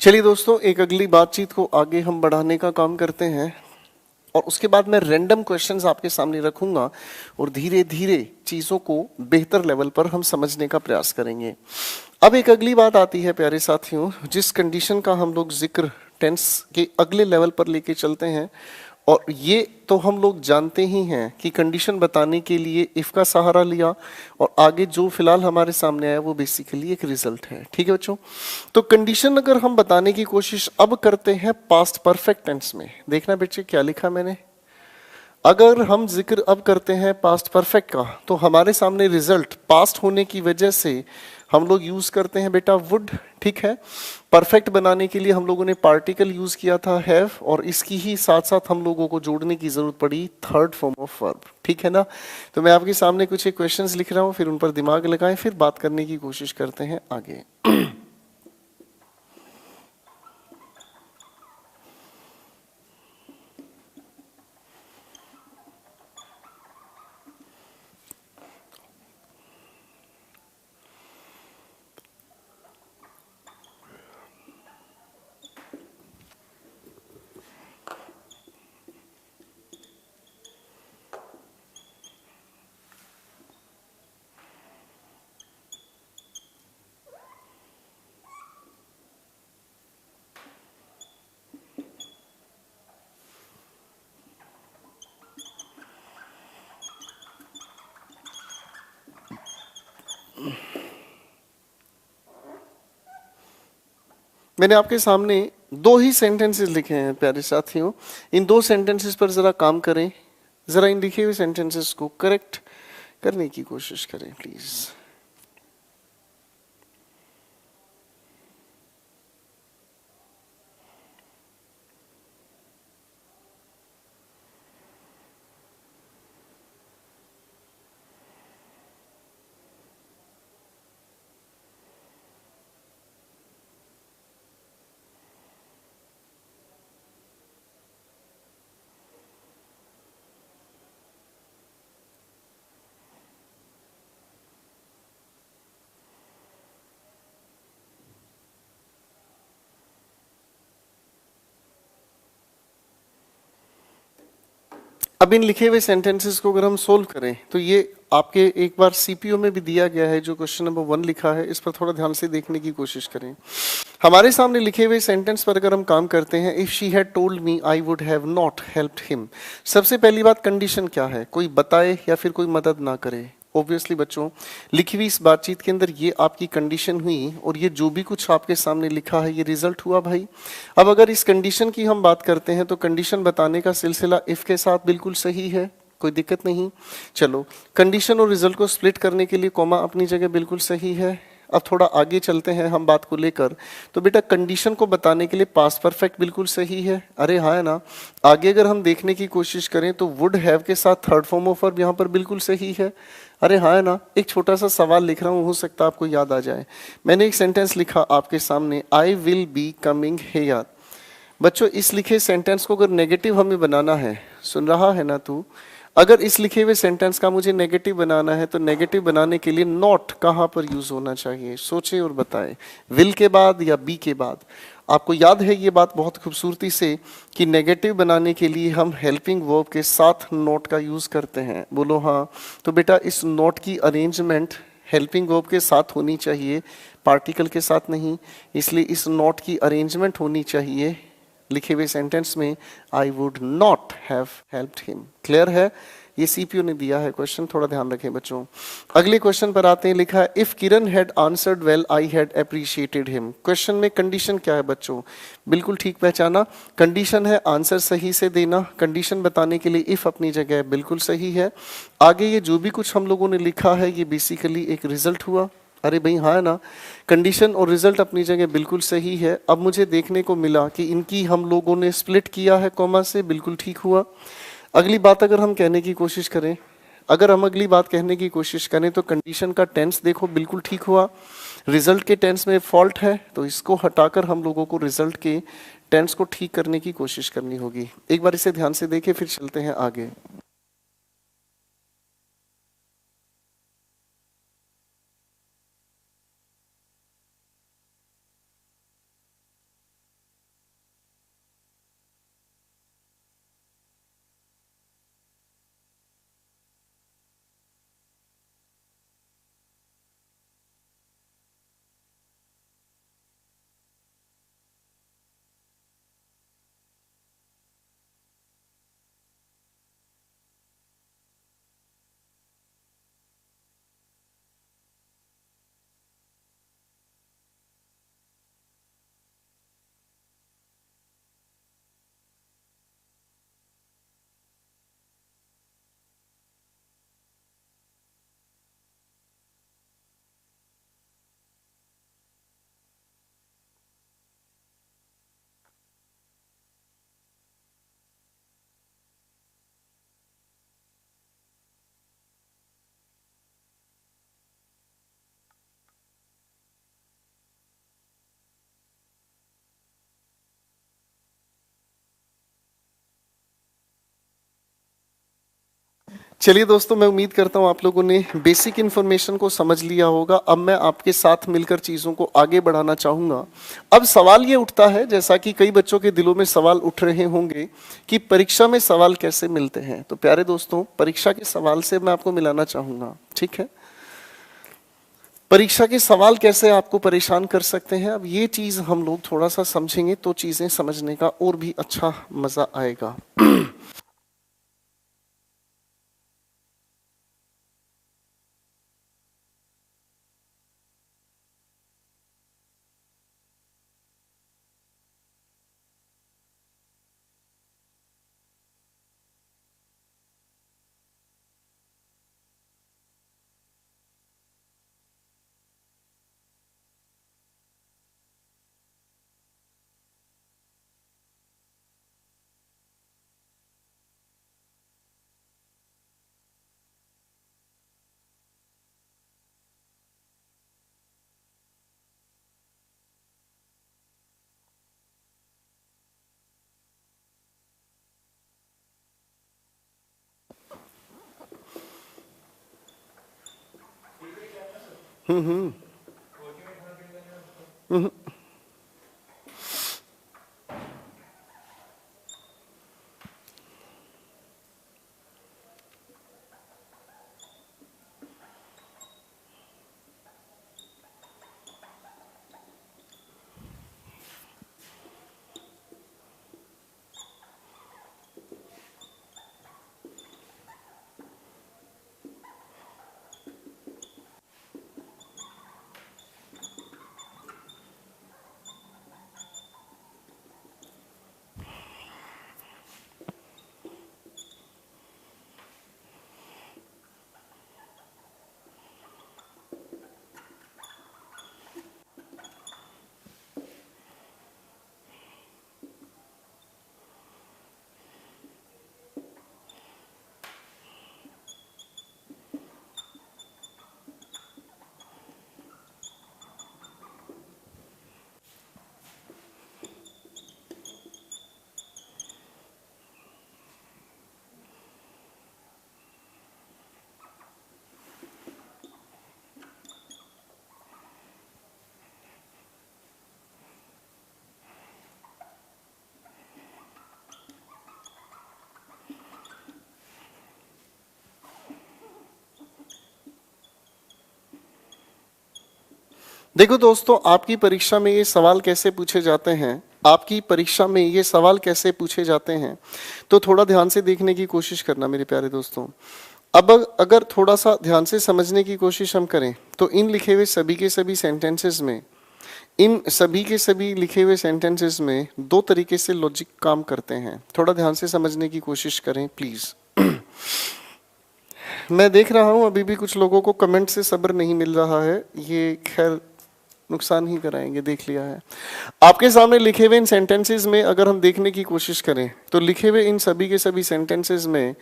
चलिए दोस्तों, एक अगली बातचीत को आगे हम बढ़ाने का काम करते हैं, और उसके बाद मैं रैंडम क्वेश्चंस आपके सामने रखूंगा और धीरे धीरे चीजों को बेहतर लेवल पर हम समझने का प्रयास करेंगे। अब एक अगली बात आती है प्यारे साथियों, जिस कंडीशन का हम लोग जिक्र टेंस के अगले लेवल पर लेके चलते हैं, और ये तो हम लोग जानते ही हैं कि कंडीशन बताने के लिए इफ का सहारा लिया, और आगे जो फिलहाल हमारे सामने आया वो बेसिकली एक रिजल्ट है, ठीक है बच्चों। तो कंडीशन अगर हम बताने की कोशिश अब करते हैं पास्ट परफेक्ट टेंस में, देखना बच्चे क्या लिखा मैंने। अगर हम जिक्र अब करते हैं पास्ट परफेक्ट का, तो हमारे सामने रिजल्ट पास्ट होने की वजह से हम लोग यूज करते हैं बेटा वुड, ठीक है। परफेक्ट बनाने के लिए हम लोगों ने पार्टिकल यूज किया था हैव, और इसकी ही साथ साथ हम लोगों को जोड़ने की जरूरत पड़ी थर्ड फॉर्म ऑफ वर्ब, ठीक है ना। तो मैं आपके सामने कुछ एक क्वेश्चंस लिख रहा हूं, फिर उन पर दिमाग लगाएं, फिर बात करने की कोशिश करते हैं आगे। मैंने आपके सामने दो ही सेंटेंसेस लिखे हैं प्यारे साथियों, इन दो सेंटेंसेस पर जरा काम करें, जरा इन लिखे हुए सेंटेंसेस को करेक्ट करने की कोशिश करें प्लीज। अब इन लिखे हुए सेंटेंसेस को अगर हम सोल्व करें तो ये आपके एक बार सीपीयू में भी दिया गया है, जो क्वेश्चन नंबर 1 लिखा है, इस पर थोड़ा ध्यान से देखने की कोशिश करें। हमारे सामने लिखे हुए सेंटेंस पर अगर हम काम करते हैं, if she had told me I would have not helped him. सबसे पहली बात, कंडीशन क्या है? कोई बताए या फिर कोई मदद ना करे। ऑब्वियसली बच्चों, लिखी हुई इस बातचीत के अंदर ये आपकी कंडीशन हुई, और ये जो भी कुछ आपके सामने लिखा है ये रिजल्ट हुआ भाई। अब अगर इस कंडीशन की हम बात करते हैं तो कंडीशन बताने का सिलसिला इफ के साथ बिल्कुल सही है, कोई दिक्कत नहीं। चलो, कंडीशन और रिजल्ट को स्प्लिट करने के लिए कॉमा अपनी जगह बिल्कुल सही है। अब थोड़ा आगे चलते हैं हम बात को लेकर, तो बेटा कंडीशन को बताने के लिए पास्ट परफेक्ट बिल्कुल सही है। अरे हाँ है ना। आगे अगर हम देखने की कोशिश करें तो वुड हैव के साथ थर्ड फॉर्म ऑफ वर्ब यहाँ पर बिल्कुल सही है। अरे हाँ है ना। एक छोटा सा सवाल लिख रहा हूँ, हो सकता है आपको याद आ जाए। मैंने एक सेंटेंस लिखा आपके सामने, I will be coming here. बच्चों, इस लिखे सेंटेंस को अगर नेगेटिव हमें बनाना है, सुन रहा है ना तू, अगर इस लिखे हुए सेंटेंस का मुझे नेगेटिव बनाना है तो नेगेटिव बनाने के लिए नॉट कहां पर यूज होना चाहिए? सोचे और बताएं, विल के बाद या बी के बाद? आपको याद है ये बात बहुत खूबसूरती से कि नेगेटिव बनाने के लिए हम हेल्पिंग वर्ब के साथ नॉट का यूज करते हैं। बोलो हाँ। तो बेटा इस नॉट की अरेंजमेंट हेल्पिंग वर्ब के साथ होनी चाहिए, पार्टिकल के साथ नहीं। इसलिए इस नॉट की अरेंजमेंट होनी चाहिए लिखे हुए सेंटेंस में, I would not have helped him. Clear है? ये सीपीयू ने दिया है क्वेश्चन, थोड़ा ध्यान रखें बच्चों। अगले क्वेश्चन पर आते हैं, लिखा है if Kiran had answered well I had appreciated him. Question में कंडीशन क्या है बच्चों? बिल्कुल ठीक पहचाना, कंडीशन है आंसर सही से देना। कंडीशन बताने के लिए इफ अपनी जगह बिल्कुल सही है। आगे ये जो भी कुछ हम लोगों ने लिखा है ये बेसिकली एक रिजल्ट हुआ। अरे भाई हाँ है ना। कंडीशन और रिजल्ट अपनी जगह बिल्कुल सही है। अब मुझे देखने को मिला कि इनकी हम लोगों ने स्प्लिट किया है कॉमा से, बिल्कुल ठीक हुआ। अगली बात अगर हम कहने की कोशिश करें, अगर हम अगली बात कहने की कोशिश करें तो कंडीशन का टेंस देखो बिल्कुल ठीक हुआ। रिजल्ट के टेंस में फॉल्ट है तो इसको हटाकर हम लोगों को रिजल्ट के टेंस को ठीक करने की कोशिश करनी होगी। एक बार इसे ध्यान से देखें, फिर चलते हैं आगे। चलिए दोस्तों, मैं उम्मीद करता हूँ आप लोगों ने बेसिक इन्फॉर्मेशन को समझ लिया होगा। अब मैं आपके साथ मिलकर चीज़ों को आगे बढ़ाना चाहूँगा। अब सवाल ये उठता है, जैसा कि कई बच्चों के दिलों में सवाल उठ रहे होंगे कि परीक्षा में सवाल कैसे मिलते हैं। तो प्यारे दोस्तों, परीक्षा के सवाल से मैं आपको मिलाना चाहूँगा, ठीक है। परीक्षा के सवाल कैसे आपको परेशान कर सकते हैं, अब ये चीज़ हम लोग थोड़ा सा समझेंगे तो चीज़ें समझने का और भी अच्छा मज़ा आएगा। देखो दोस्तों, आपकी परीक्षा में ये सवाल कैसे पूछे जाते हैं, आपकी परीक्षा में ये सवाल कैसे पूछे जाते हैं, तो थोड़ा ध्यान से देखने की कोशिश करना मेरे प्यारे दोस्तों। अब अगर थोड़ा सा ध्यान से समझने की कोशिश हम करें तो इन लिखे हुए सभी के सभी सेंटेंसेस में, इन सभी के सभी लिखे हुए सेंटेंसेस में दो तरीके से लॉजिक काम करते हैं। थोड़ा ध्यान से समझने की कोशिश करें प्लीज। मैं देख रहा हूं अभी भी कुछ लोगों को कमेंट से सब्र नहीं मिल रहा है, ये खैर नुकसान ही कराएंगे, देख लिया है। आपके सामने लिखे हुए इन सेंटेंसेस में अगर हम देखने की कोशिश करें तो लिखे हुए इन सभी के सभी सेंटेंसेस में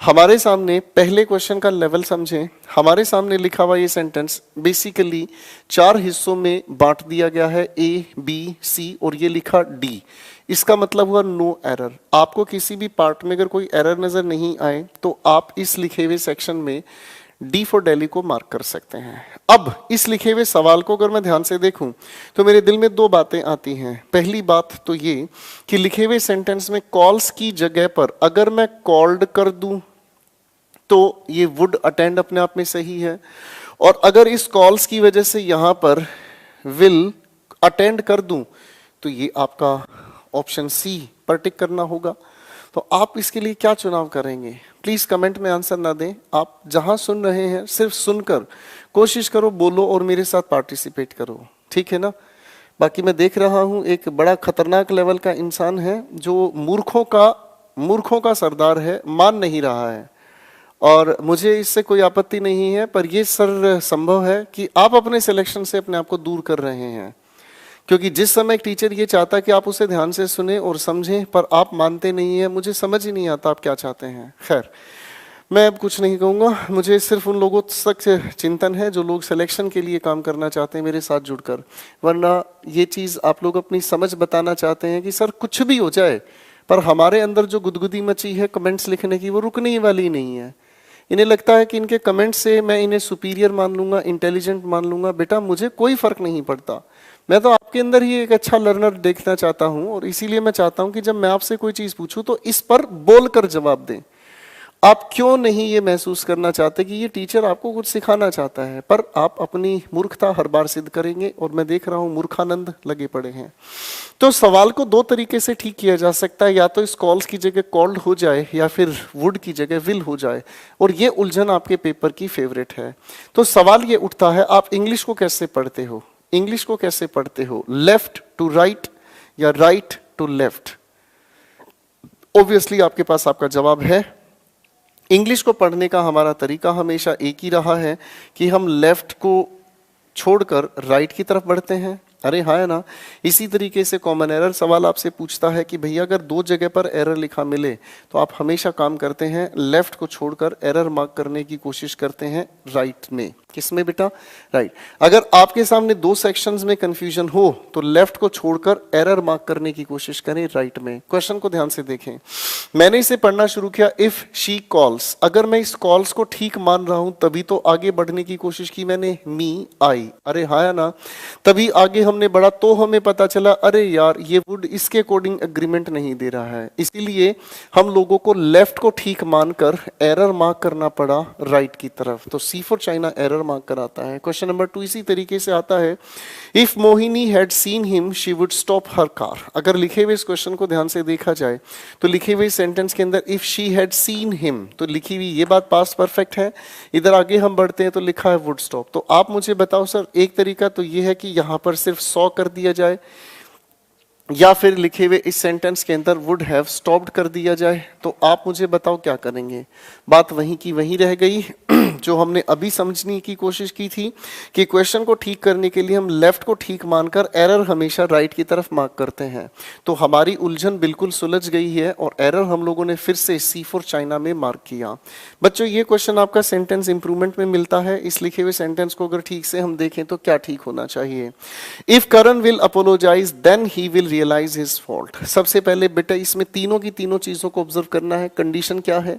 हमारे सामने पहले क्वेश्चन का लेवल समझें। हमारे सामने लिखा हुआ ये सेंटेंस बेसिकली 4 हिस्सों में बांट दिया गया है, ए, बी, सी और ये लिखा डी। इसका मतलब हुआ नो एरर। आपको किसी भी पार्ट में अगर कोई एरर नजर नहीं आए तो आप इस लिखे हुए सेक्शन में डी फॉर दिल्ली को मार्क कर सकते हैं। अब इस लिखे हुए सवाल को अगर मैं ध्यान से देखूं तो मेरे दिल में दो बातें आती हैं। पहली बात तो ये कि लिखे हुए सेंटेंस में कॉल्स की जगह पर अगर मैं कॉल्ड कर दूं तो ये वुड अटेंड अपने आप में सही है, और अगर इस कॉल्स की वजह से यहां पर विल अटेंड कर दूं तो ये आपका ऑप्शन सी पर टिक करना होगा। तो आप इसके लिए क्या चुनाव करेंगे? प्लीज कमेंट में आंसर ना दें, आप जहां सुन रहे हैं सिर्फ सुनकर कोशिश करो, बोलो और मेरे साथ पार्टिसिपेट करो, ठीक है ना। बाकी मैं देख रहा हूं एक बड़ा खतरनाक लेवल का इंसान है जो मूर्खों का सरदार है, मान नहीं रहा है, और मुझे इससे कोई आपत्ति नहीं है, पर यह सर संभव है कि आप अपने सिलेक्शन से अपने आप को दूर कर रहे हैं। क्योंकि जिस समय एक टीचर ये चाहता है कि आप उसे ध्यान से सुने और समझें, पर आप मानते नहीं हैं, मुझे समझ ही नहीं आता आप क्या चाहते हैं। खैर, मैं अब कुछ नहीं कहूँगा, मुझे सिर्फ उन लोगों तक चिंतन है जो लोग सिलेक्शन के लिए काम करना चाहते हैं मेरे साथ जुड़कर, वरना ये चीज़ आप लोग अपनी समझ बताना चाहते हैं कि सर कुछ भी हो जाए, पर हमारे अंदर जो गुदगुदी मची है कमेंट्स लिखने की वो रुकने वाली नहीं है। इन्हें लगता है कि इनके कमेंट से मैं इन्हें सुपीरियर मान लूंगा, इंटेलिजेंट मान लूंगा। बेटा मुझे कोई फर्क नहीं पड़ता, मैं तो आपके अंदर ही एक अच्छा लर्नर देखना चाहता हूं, और इसीलिए मैं चाहता हूं कि जब मैं आपसे कोई चीज पूछूं तो इस पर बोलकर जवाब दें। आप क्यों नहीं ये महसूस करना चाहते कि ये टीचर आपको कुछ सिखाना चाहता है, पर आप अपनी मूर्खता हर बार सिद्ध करेंगे, और मैं देख रहा हूं मूर्खानंद लगे पड़े हैं। तो सवाल को दो तरीके से ठीक किया जा सकता है, या तो इस कॉल्स की जगह कॉल्ड हो जाए या फिर वुड की जगह विल हो जाए, और ये उलझन आपके पेपर की फेवरेट है। तो सवाल ये उठता है, आप इंग्लिश को कैसे पढ़ते हो? इंग्लिश को कैसे पढ़ते हो? लेफ्ट टू राइट या राइट टू लेफ्ट? ऑब्वियसली आपके पास आपका जवाब है। इंग्लिश को पढ़ने का हमारा तरीका हमेशा एक ही रहा है कि हम लेफ्ट को छोड़कर राइट की तरफ बढ़ते हैं। अरे हाँ है ना। इसी तरीके से कॉमन एरर सवाल आपसे पूछता है कि भैया अगर दो जगह पर एरर लिखा मिले तो आप हमेशा काम करते हैं लेफ्ट को छोड़कर एरर मार्क करने की कोशिश करते हैं राइट में। किसमें बेटा? राइट। अगर आपके सामने दो सेक्शंस में कंफ्यूजन हो तो लेफ्ट को छोड़कर एरर मार्क करने की कोशिश करें राइट में। क्वेश्चन को ध्यान से देखें, मैंने इसे पढ़ना शुरू किया, इफ शी कॉल्स। अगर मैं इस कॉल्स को ठीक मान रहा हूं तभी तो आगे बढ़ने की कोशिश की मैंने, मी आई। अरे हाँ या ना। तभी आगे हमने बढ़ा तो हमें पता चला अरे यार ये वुड इसके अकॉर्डिंग एग्रीमेंट नहीं दे रहा है, इसीलिए हम लोगों को लेफ्ट को ठीक मानकर एरर मार्क करना पड़ा राइट की तरफ। तो सी फॉर चाइना एरर मार्क कराता है। क्वेश्चन नंबर 2 इसी तरीके से आता है, if Mohini had seen him she would stop her car. अगर लिखे हुए इस क्वेश्चन को ध्यान से देखा जाए तो लिखे हुए सेंटेंस के अंदर if she had seen him तो लिखी हुई ये बात पास्ट परफेक्ट है। इधर आगे हम बढ़ते हैं तो लिखा है वुड स्टॉप। तो आप मुझे बताओ सर, एक तरीका तो ये है कि यहां पर सिर्फ 100 कर दिया जाए, या फिर लिखे हुए इस सेंटेंस के अंदर वुड हैव स्टॉप्ड कर दिया जाए। तो आप मुझे बताओ क्या करेंगे? बात वहीं की वहीं रह गई जो हमने अभी समझने की कोशिश की थी कि क्वेश्चन को ठीक करने के लिए हम लेफ्ट को ठीक मानकर एरर हमेशा राइट की तरफ मार्क करते हैं। तो हमारी उलझन बिल्कुल सुलझ गई है और एरर हम लोगों ने फिर से सी फॉर चाइना में मार्क किया। बच्चों ये क्वेश्चन आपका सेंटेंस इंप्रूवमेंट में मिलता है। इस लिखे हुए सेंटेंस को अगर ठीक से हम देखें तो क्या ठीक होना चाहिए? If Karan will apologise then he will realise his fault. सबसे पहले बेटा इसमें तीनों की तीनों चीजों को ऑब्जर्व करना है। कंडीशन क्या है?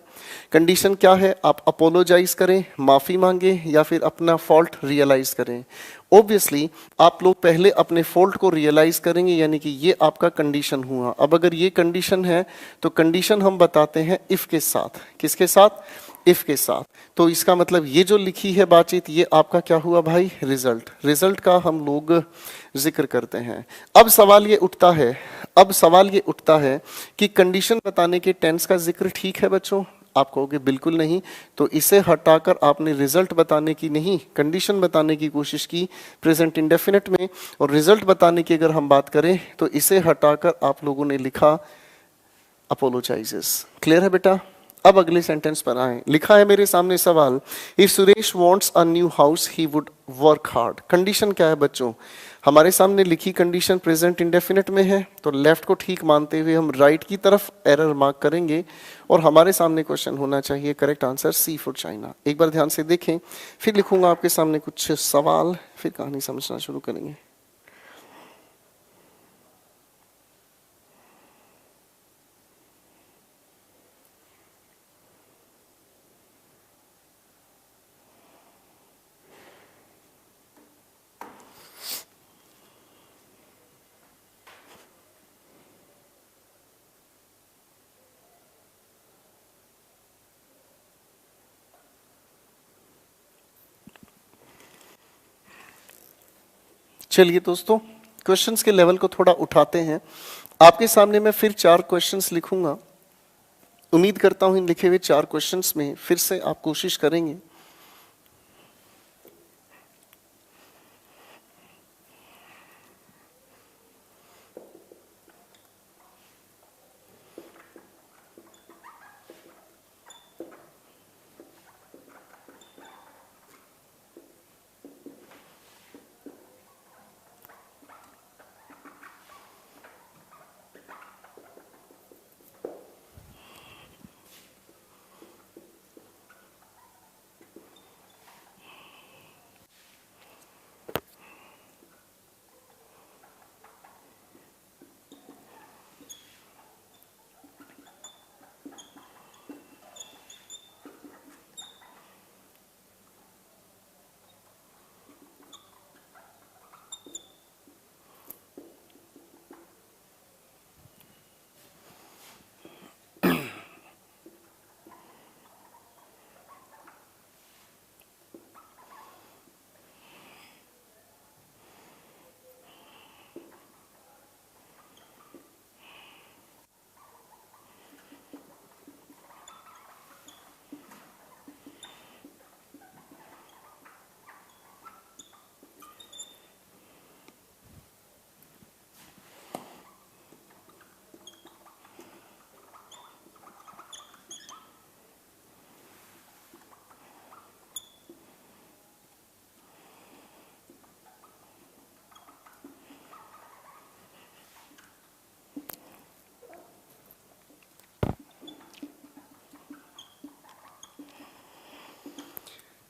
कंडीशन क्या है? आप अपोलोजाइज करें, माफी मांगे, या फिर अपना फॉल्ट रियलाइज करें। ऑब्वियसली आप लोग पहले अपने फॉल्ट को रियलाइज करेंगे, यानी कि ये आपका कंडीशन हुआ। अब अगर ये कंडीशन है तो कंडीशन हम बताते हैं इफ के साथ। किसके साथ? इफ के साथ। तो इसका मतलब ये जो लिखी है बातचीत, ये आपका क्या हुआ भाई, रिजल्ट। रिजल्ट का हम लोग जिक्र करते हैं। अब सवाल ये उठता है, अब सवाल ये उठता है कि कंडीशन बताने के टेंस का जिक्र ठीक है बच्चों? आप कहोगे बिल्कुल नहीं। तो इसे हटाकर आपने रिजल्ट बताने की नहीं, कंडीशन बताने की कोशिश की प्रेजेंट इंडेफिनिट में, और रिजल्ट बताने की अगर हम बात करें तो इसे हटाकर आप लोगों ने लिखा अपोलोजाइजेस। क्लियर है बेटा? अब अगले सेंटेंस पर आए। लिखा है मेरे सामने सवाल, if Suresh wants a new house he would work hard. Condition क्या है बच्चों? हमारे सामने लिखी कंडीशन प्रेजेंट इंडेफिनिट में है, तो लेफ्ट को ठीक मानते हुए हम राइट की तरफ एरर मार्क करेंगे, और हमारे सामने क्वेश्चन होना चाहिए correct answer C for China. एक बार ध्यान से देखें, फिर लिखूंगा आपके सामने कुछ सवाल, फिर कहानी समझना शुरू करेंगे। चलिए दोस्तों, क्वेश्चंस के लेवल को थोड़ा उठाते हैं। आपके सामने मैं फिर 4 क्वेश्चंस लिखूंगा। उम्मीद करता हूं इन लिखे हुए 4 क्वेश्चंस में फिर से आप कोशिश करेंगे।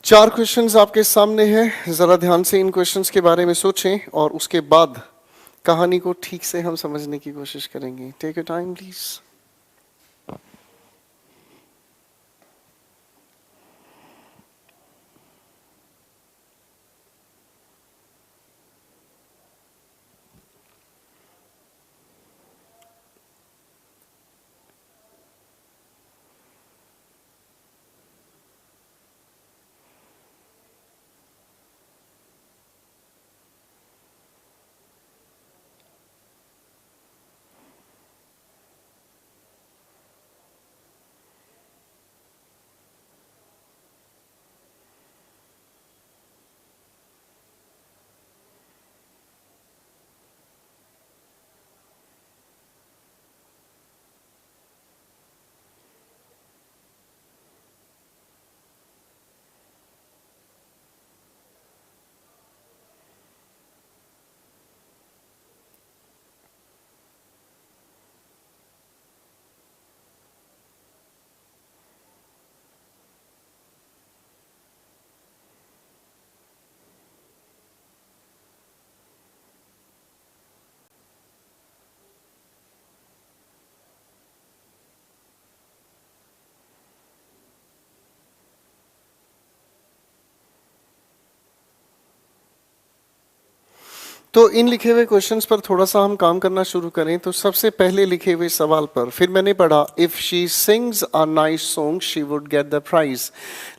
चार क्वेश्चंस आपके सामने हैं, जरा ध्यान से इन क्वेश्चंस के बारे में सोचें और उसके बाद कहानी को ठीक से हम समझने की कोशिश करेंगे। Take your time please. तो इन लिखे हुए क्वेश्चंस पर थोड़ा सा हम काम करना शुरू करें तो सबसे पहले लिखे हुए सवाल पर फिर मैंने पढ़ा if she sings a nice song she would get the prize.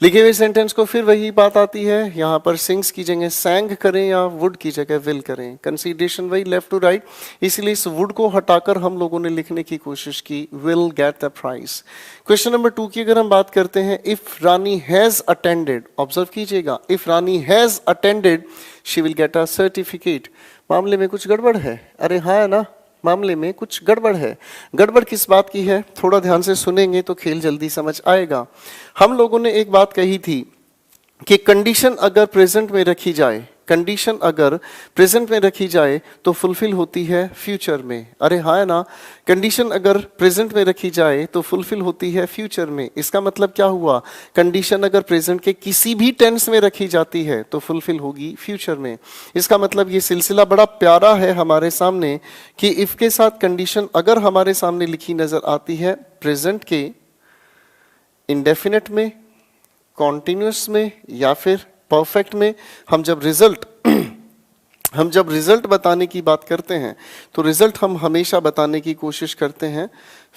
लिखे हुए सेंटेंस को फिर वही बात आती है, यहाँ पर सिंग्स की जगह सैंग करें या वुड की जगह विल करें, कंसीडरेशन वही लेफ्ट टू राइट, इसलिए इस वुड को हटाकर हम लोगों ने लिखने की कोशिश की will get the prize. Question number 2 की अगर हम बात करते हैं, if Rani has attended, observe कीजिएगा, if Rani has attended she will get a certificate. मामले में कुछ गड़बड़ है, अरे हाँ है ना, मामले में कुछ गड़बड़ है। गड़बड़ किस बात की है, थोड़ा ध्यान से सुनेंगे तो खेल जल्दी समझ आएगा। हम लोगों ने एक बात कही थी कि कंडीशन अगर प्रेजेंट में रखी जाए, कंडीशन अगर प्रेजेंट में रखी जाए तो फुलफिल होती है फ्यूचर में। अरे हाँ है ना, कंडीशन अगर प्रेजेंट में रखी जाए तो फुलफिल होती है फ्यूचर में। इसका मतलब क्या हुआ, कंडीशन अगर प्रेजेंट के किसी भी टेंस में रखी जाती है तो फुलफिल होगी फ्यूचर में। इसका मतलब ये सिलसिला बड़ा प्यारा है हमारे सामने कि इफ के साथ कंडीशन अगर हमारे सामने लिखी नजर आती है प्रेजेंट के इंडेफिनेट में, कॉन्टिन्यूस में या फिर परफेक्ट में, हम जब रिजल्ट बताने की बात करते हैं तो रिजल्ट हम हमेशा बताने की कोशिश करते हैं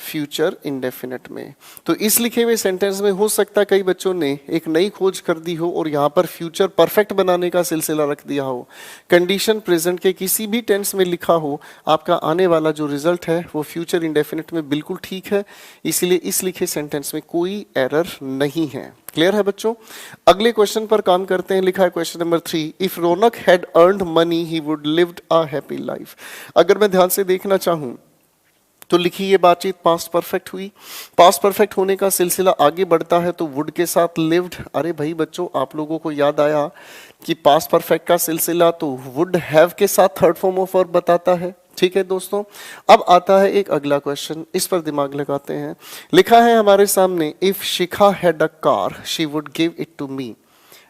फ्यूचर इंडेफिनेट में। तो इस लिखे हुए सेंटेंस में हो सकता है कई बच्चों ने एक नई खोज कर दी हो और यहाँ पर फ्यूचर परफेक्ट बनाने का सिलसिला रख दिया हो। कंडीशन प्रेजेंट के किसी भी टेंस में लिखा हो, आपका आने वाला जो रिजल्ट है वो फ्यूचर इंडेफिनेट में बिल्कुल ठीक है, इसलिए इस लिखे सेंटेंस में कोई एरर नहीं है। क्लियर है बच्चों। अगले क्वेश्चन पर काम करते हैं। लिखा है question number 3, if Raunak had earned money he would lived a happy life. अगर मैं ध्यान से देखना चाहूं तो लिखी ये बातचीत पास्ट परफेक्ट हुई। पास्ट परफेक्ट होने का सिलसिला आगे बढ़ता है तो वुड के साथ लिव्ड। अरे भाई बच्चों, आप लोगों को याद आया कि पास्ट परफेक्ट का सिलसिला तो वुड हैव के साथ थर्ड फॉर्म ऑफ वर्ब बताता है। ठीक है दोस्तों, अब आता है एक अगला क्वेश्चन, इस पर दिमाग लगाते हैं। लिखा है हमारे सामने, if Shikha had a car she would give it to me.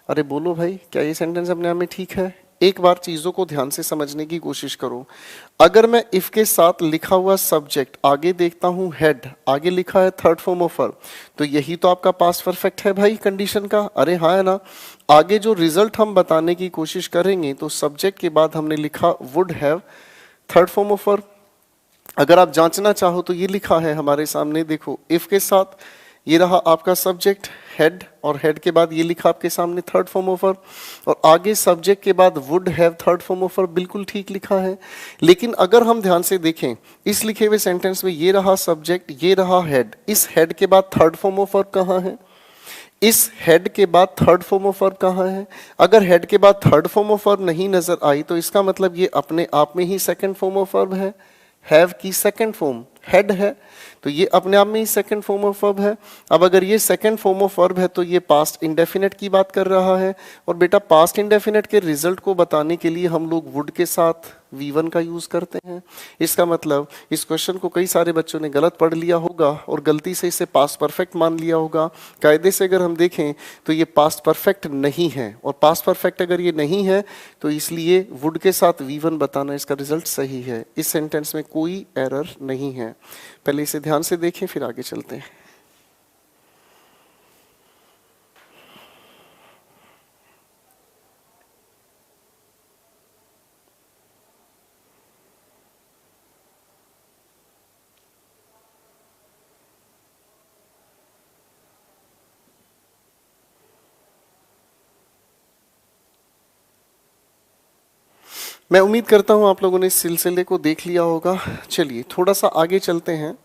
अरे बोलो भाई, क्या ये सेंटेंस अपने आप में ठीक है? एक बार चीजों को ध्यान से समझने की कोशिश करो। अगर मैं इफ के साथ लिखा हुआ सब्जेक्ट आगे देखता हूं हेड, आगे लिखा है थर्ड फॉर्म ऑफ वर्ब, तो यही तो आपका पास्ट परफेक्ट है भाई कंडीशन का। अरे हाँ है ना, आगे जो रिजल्ट हम बताने की कोशिश करेंगे तो सब्जेक्ट के बाद हमने लिखा would have third form of verb. अगर आप जांचना चाहो तो ये लिखा है हमारे सामने, देखो इफ के साथ ये रहा आपका सब्जेक्ट हेड और हेड के बाद ये लिखा आपके सामने थर्ड फॉर्म ऑफ वर्ब, और आगे सब्जेक्ट के बाद would have third form of verb, बिल्कुल ठीक लिखा है। लेकिन अगर हम ध्यान से देखें इस लिखे हुए सेंटेंस में ये रहा सब्जेक्ट, ये रहा हेड, इस हेड के बाद थर्ड फॉर्म ऑफ वर्ब कहाँ है? इस हेड के बाद थर्ड फॉर्म ऑफ वर्ब कहाँ है? अगर हेड के बाद थर्ड फॉर्म ऑफ वर्ब नहीं नजर आई तो इसका मतलब ये अपने आप में ही सेकंड फॉर्म ऑफ वर्ब है। हैव की सेकंड फॉर्म हेड है, तो ये अपने आप में ही सेकंड फॉर्म ऑफ वर्ब है। अब अगर ये सेकंड फॉर्म ऑफ वर्ब है तो ये पास्ट इंडेफिनेट की बात कर रहा है, और बेटा पास्ट इंडेफिनेट के रिजल्ट को बताने के लिए हम लोग वुड के साथ V1 का यूज करते हैं। इसका मतलब इस क्वेश्चन को कई सारे बच्चों ने गलत पढ़ लिया होगा और गलती से इसे पास्ट परफेक्ट मान लिया होगा। कायदे से अगर हम देखें तो ये पास्ट परफेक्ट नहीं है, और पास्ट परफेक्ट अगर ये नहीं है तो इसलिए वुड के साथ V1 बताना इसका रिजल्ट सही है। इस सेंटेंस में कोई एरर नहीं है। पहले इसे ध्यान से देखें फिर आगे चलते हैं। मैं उम्मीद करता हूं आप लोगों ने इस सिलसिले को देख लिया होगा। चलिए थोड़ा सा आगे चलते हैं।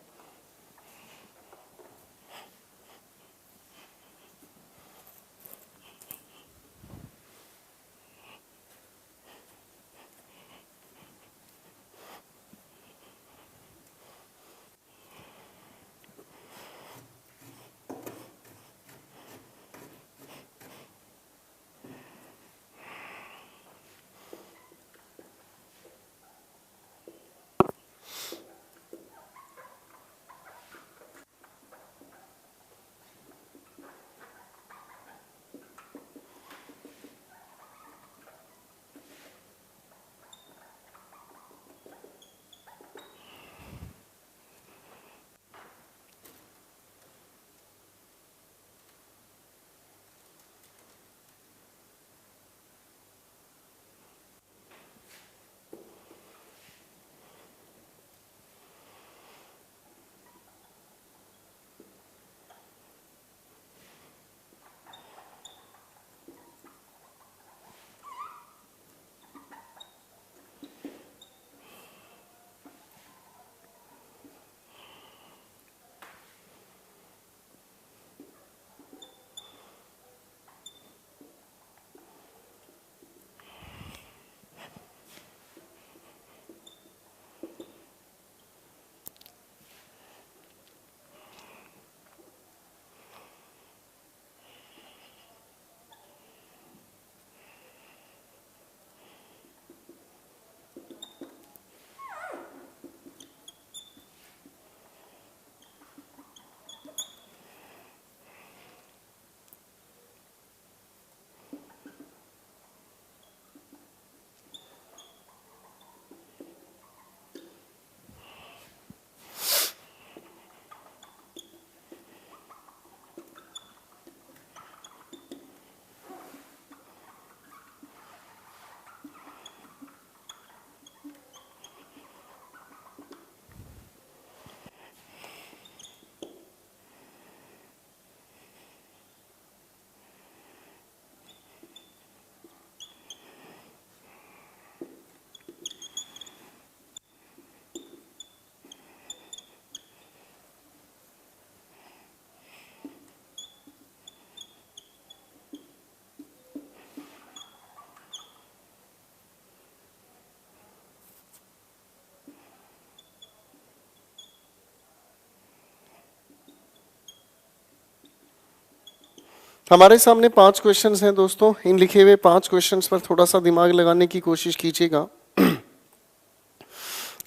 हमारे सामने 5 क्वेश्चंस हैं दोस्तों। इन लिखे हुए 5 क्वेश्चंस पर थोड़ा सा दिमाग लगाने की कोशिश कीजिएगा।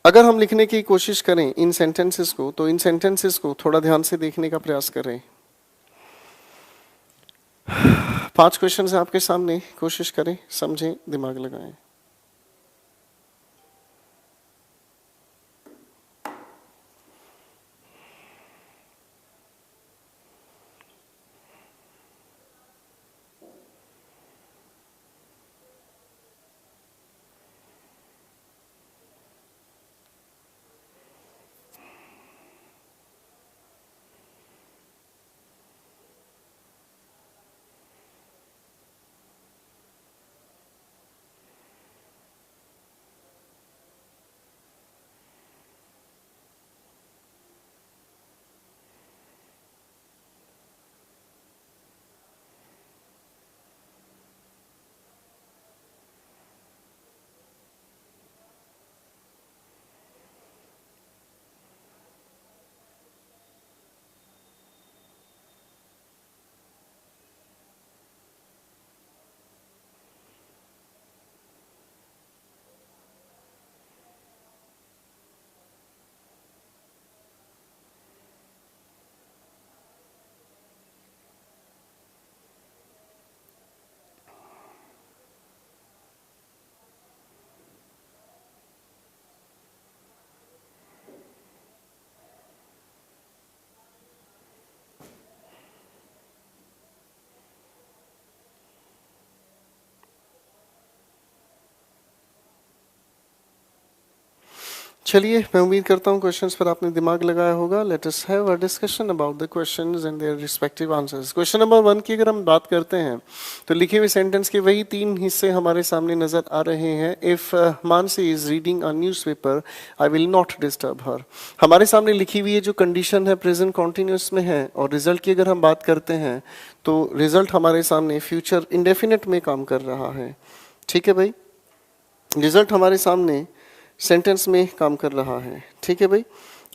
अगर हम लिखने की कोशिश करें इन सेंटेंसेस को, तो इन सेंटेंसेस को थोड़ा ध्यान से देखने का प्रयास करें। 5 क्वेश्चंस हैं आपके सामने, कोशिश करें, समझें, दिमाग लगाएं। चलिए, मैं उम्मीद करता हूँ क्वेश्चंस पर आपने दिमाग लगाया होगा। Let us have a discussion about the questions and their respective answers. Question number 1 की अगर हम बात करते हैं तो लिखे हुए सेंटेंस के वही 3 हिस्से हमारे सामने नजर आ रहे हैं। If Mansi is reading a newspaper I will not disturb her. हमारे सामने लिखी हुई ये जो कंडीशन है प्रेजेंट कॉन्टिन्यूस में है, और रिजल्ट की अगर हम बात करते हैं तो रिजल्ट हमारे सामने फ्यूचर इंडेफिनिट में काम कर रहा है। ठीक है भाई, रिजल्ट हमारे सामने सेंटेंस में काम कर रहा है। ठीक है भाई,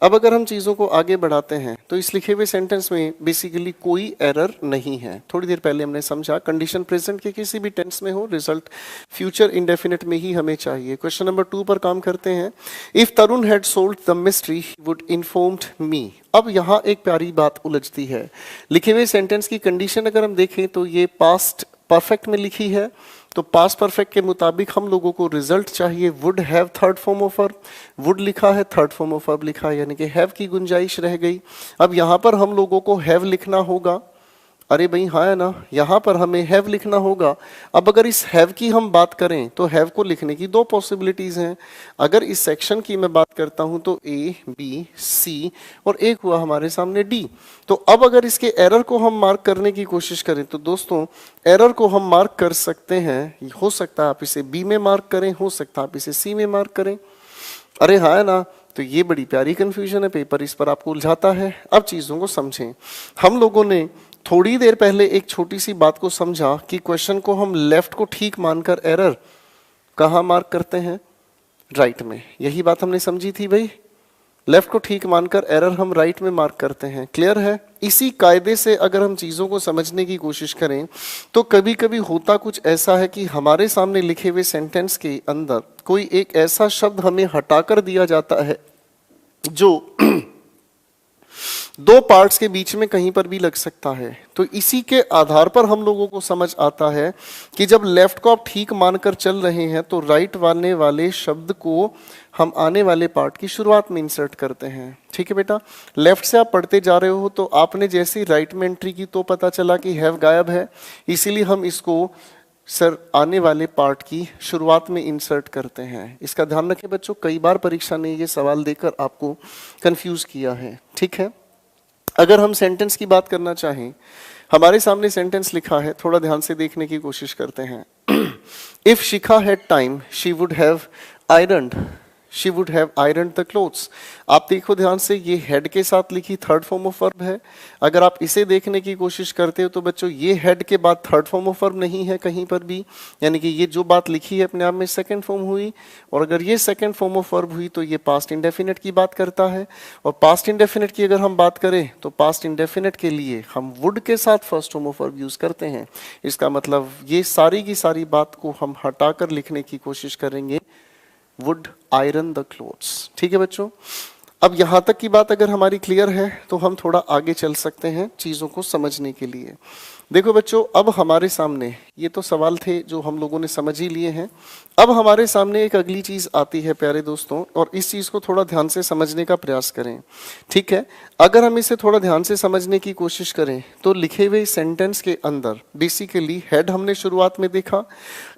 अब अगर हम चीज़ों को आगे बढ़ाते हैं तो इस लिखे हुए सेंटेंस में बेसिकली कोई एरर नहीं है। थोड़ी देर पहले हमने समझा कंडीशन प्रेजेंट के किसी भी टेंस में हो, रिजल्ट फ्यूचर इंडेफिनिट में ही हमें चाहिए। क्वेश्चन नंबर 2 पर काम करते हैं। If Tarun had sold the mystery would informed मी। अब यहाँ एक प्यारी बात उलझती है। लिखे हुए सेंटेंस की कंडीशन अगर हम देखें तो ये पास्ट परफेक्ट में लिखी है, तो पास्ट परफेक्ट के मुताबिक हम लोगों को रिजल्ट चाहिए would have third form of verb. Would लिखा है, थर्ड फॉर्म ऑफ वर्ब लिखा है, यानी कि हैव की गुंजाइश रह गई। अब यहाँ पर हम लोगों को हैव लिखना होगा। अरे भाई हाँ है ना, यहाँ पर हमें हैव लिखना होगा। अब अगर इस हैव की हम बात करें तो हैव को लिखने की 2 पॉसिबिलिटीज हैं। अगर इस सेक्शन की मैं बात करता हूं तो ए, बी, सी और एक हुआ हमारे सामने डी। तो अब अगर इसके एरर को हम मार्क करने की कोशिश करें तो दोस्तों एरर को हम मार्क कर सकते हैं। हो सकता है आप इसे बी में मार्क करें, हो सकता है आप इसे सी में मार्क करें। अरे हाँ है ना, तो ये बड़ी प्यारी कंफ्यूजन है, पेपर इस पर आपको उलझाता है। अब चीजों को समझें। हम लोगों ने थोड़ी देर पहले एक छोटी सी बात को समझा कि क्वेश्चन को हम लेफ्ट को ठीक मानकर एरर कहाँ मार्क करते हैं, राइट में। यही बात हमने समझी थी भाई, लेफ्ट को ठीक मानकर एरर हम राइट में मार्क करते हैं। क्लियर है? इसी कायदे से अगर हम चीजों को समझने की कोशिश करें तो कभी कभी होता कुछ ऐसा है कि हमारे सामने लिखे हुए सेंटेंस के अंदर कोई एक ऐसा शब्द हमें हटाकर दिया जाता है जो 2 पार्ट्स के बीच में कहीं पर भी लग सकता है। तो इसी के आधार पर हम लोगों को समझ आता है कि जब लेफ्ट को आप ठीक मानकर चल रहे हैं तो राइट वाले वाले शब्द को हम आने वाले पार्ट की शुरुआत में इंसर्ट करते हैं। ठीक है बेटा, लेफ्ट से आप पढ़ते जा रहे हो तो आपने जैसे राइट में एंट्री की तो पता चला कि हैव गायब है, इसीलिए हम इसको सर आने वाले पार्ट की शुरुआत में इंसर्ट करते हैं। इसका ध्यान रखें बच्चों, कई बार परीक्षा ने ये सवाल देकर आपको कंफ्यूज किया है। ठीक है, अगर हम सेंटेंस की बात करना चाहें, हमारे सामने सेंटेंस लिखा है, थोड़ा ध्यान से देखने की कोशिश करते हैं। If Shikha had time she would have ironed she would have iron the clothes. आप देखो ध्यान से, ये हेड के साथ लिखी थर्ड फॉर्म ऑफ वर्ब है। अगर आप इसे देखने की कोशिश करते हो तो बच्चों ये हेड के बाद थर्ड फॉर्म ऑफ वर्ब नहीं है कहीं पर भी, यानी कि ये जो बात लिखी है अपने आप में सेकंड फॉर्म हुई। और अगर ये सेकंड फॉर्म ऑफ वर्ब हुई तो ये पास्ट इंडेफिनिट की बात करता है। और पास्ट इंडेफिनिट की अगर हम बात करें तो पास्ट इंडेफिनिट के लिए हम वुड के साथ first form of verb use करते हैं। इसका मतलब ये सारी की सारी बात को हम हटाकर लिखने की कोशिश करेंगे, वुड आयरन द क्लोथ्स। ठीक है बच्चों, अब यहां तक की बात अगर हमारी क्लियर है तो हम थोड़ा आगे चल सकते हैं चीजों को समझने के लिए। देखो बच्चों, अब हमारे सामने ये तो सवाल थे जो हम लोगों ने समझ ही लिए हैं। अब हमारे सामने एक अगली चीज आती है प्यारे दोस्तों, और इस चीज को थोड़ा ध्यान से समझने का प्रयास करें। ठीक है, अगर हम इसे थोड़ा ध्यान से समझने की कोशिश करें तो लिखे हुए सेंटेंस के अंदर बेसिकली हेड हमने शुरुआत में देखा।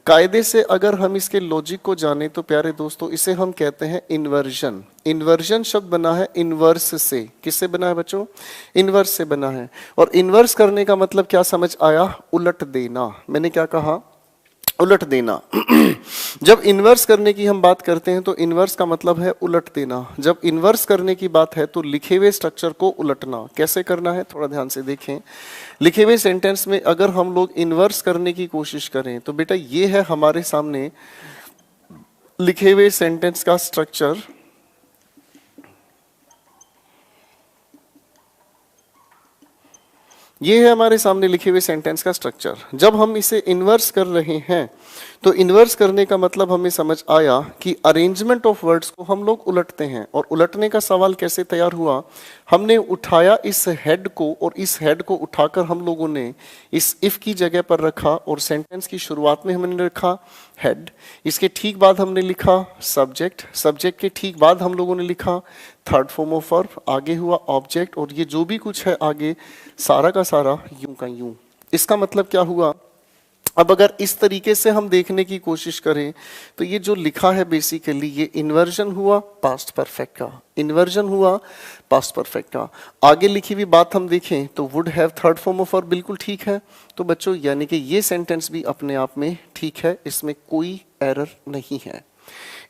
कायदे से अगर हम इसके लॉजिक को जाने तो प्यारे दोस्तों इसे हम कहते हैं इन्वर्जन। इन्वर्जन शब्द बना है इन्वर्स से। किससे बना है बच्चों? इन्वर्स से बना है। और इन्वर्स करने का मतलब क्या समझ आया? उलट देना। मैंने क्या कहा? उलट देना। जब इन्वर्स करने की हम बात करते हैं तो इन्वर्स का मतलब है उलट देना। जब इन्वर्स करने की बात है तो लिखे हुए स्ट्रक्चर को उलटना। कैसे करना है थोड़ा ध्यान से देखें। लिखे हुए सेंटेंस में अगर हम लोग इन्वर्स करने की कोशिश करें तो बेटा ये है हमारे सामने लिखे हुए सेंटेंस का स्ट्रक्चर। ये है हमारे सामने लिखे हुए सेंटेंस का स्ट्रक्चर। जब हम इसे इन्वर्स कर रहे हैं तो इन्वर्स करने का मतलब हमें समझ आया कि अरेंजमेंट ऑफ वर्ड्स को हम लोग उलटते हैं। और उलटने का सवाल कैसे तैयार हुआ? हमने उठाया इस हेड को, और इस हेड को उठाकर हम लोगों ने इस इफ की जगह पर रखा, और सेंटेंस की शुरुआत में हमने रखा हेड। इसके ठीक बाद हमने लिखा सब्जेक्ट। सब्जेक्ट के ठीक बाद हम लोगों ने लिखा थर्ड फॉर्म ऑफ वर्ब। आगे हुआ ऑब्जेक्ट, और ये जो भी कुछ है आगे सारा का सारा यूं का यूं। इसका मतलब क्या हुआ? अब अगर इस तरीके से हम देखने की कोशिश करें तो ये जो लिखा है बेसिकली ये इन्वर्जन हुआ पास्ट परफेक्ट का। इन्वर्जन हुआ पास्ट परफेक्ट का। आगे लिखी हुई बात हम देखें तो would have third form of verb बिल्कुल ठीक है। तो बच्चों यानी कि ये सेंटेंस भी अपने आप में ठीक है, इसमें कोई एरर नहीं है।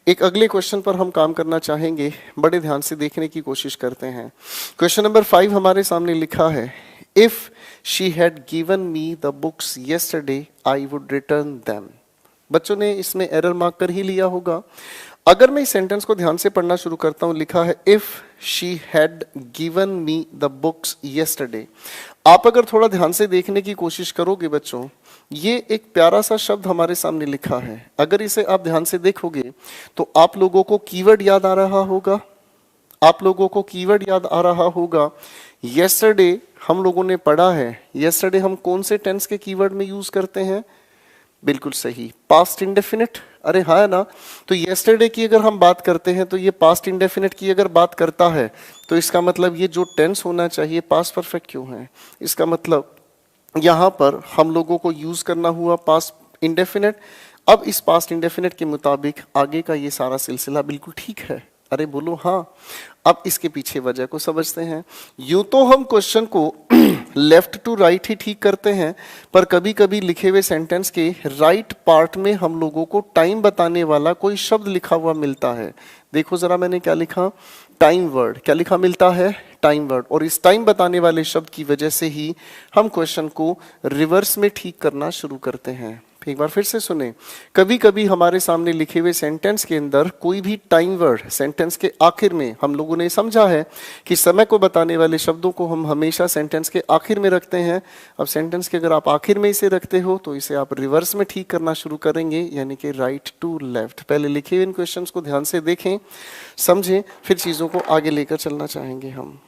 एक अगले क्वेश्चन पर हम काम करना चाहेंगे, बड़े ध्यान से देखने की कोशिश करते हैं। क्वेश्चन नंबर 5 हमारे सामने लिखा है, if she had given me the books yesterday I would return them. बच्चों ने इसमें एरर मार्क कर ही लिया होगा। अगर मैं इस सेंटेंस को ध्यान से पढ़ना शुरू करता हूं, लिखा है if she had given me the books yesterday. आप अगर थोड़ा ध्यान से देखने की कोशिश करोगे बच्चों, ये एक प्यारा सा शब्द हमारे सामने लिखा है। अगर इसे आप ध्यान से देखोगे तो आप लोगों को कीवर्ड याद आ रहा होगा। आप लोगों को कीवर्ड याद आ रहा होगा। येस्टरडे हम लोगों ने पढ़ा है। येस्टरडे हम कौन से टेंस के कीवर्ड में यूज करते हैं? बिल्कुल सही, पास्ट इंडेफिनिट। अरे हाँ है ना। तो येस्टरडे की अगर हम बात करते हैं तो ये पास्ट इंडेफिनिट की अगर बात करता है तो इसका मतलब ये जो टेंस होना चाहिए पास्ट परफेक्ट क्यों है? इसका मतलब यहाँ पर हम लोगों को यूज करना हुआ पास्ट इंडेफिनिट। अब इस पास्ट इंडेफिनिट के मुताबिक आगे का ये सारा सिलसिला बिल्कुल ठीक है। अरे बोलो हाँ। अब इसके पीछे वजह को समझते हैं। यूं तो हम क्वेश्चन को लेफ्ट टू राइट ही ठीक करते हैं, पर कभी कभी लिखे हुए सेंटेंस के राइट पार्ट में हम लोगों को टाइम बताने वाला कोई शब्द लिखा हुआ मिलता है। देखो जरा मैंने क्या लिखा, टाइम वर्ड। क्या लिखा मिलता है? Time word. और इस टाइम बताने वाले शब्द की वजह से ही हम क्वेश्चन को रिवर्स में ठीक करना शुरू करते हैं। एक बार फिर से सुने, कभी कभी हमारे सामने लिखे हुए सेंटेंस के अंदर कोई भी टाइम वर्ड सेंटेंस के आखिर में, हम लोगों ने समझा है कि समय को बताने वाले शब्दों को हम हमेशा सेंटेंस के आखिर में रखते हैं। अब सेंटेंस के अगर आप आखिर में इसे रखते हो तो इसे आप रिवर्स में ठीक करना शुरू करेंगे, यानी कि राइट टू लेफ्ट। पहले लिखे हुए इन क्वेश्चंस को ध्यान से देखें, समझें, फिर चीजों को आगे लेकर चलना चाहेंगे हम।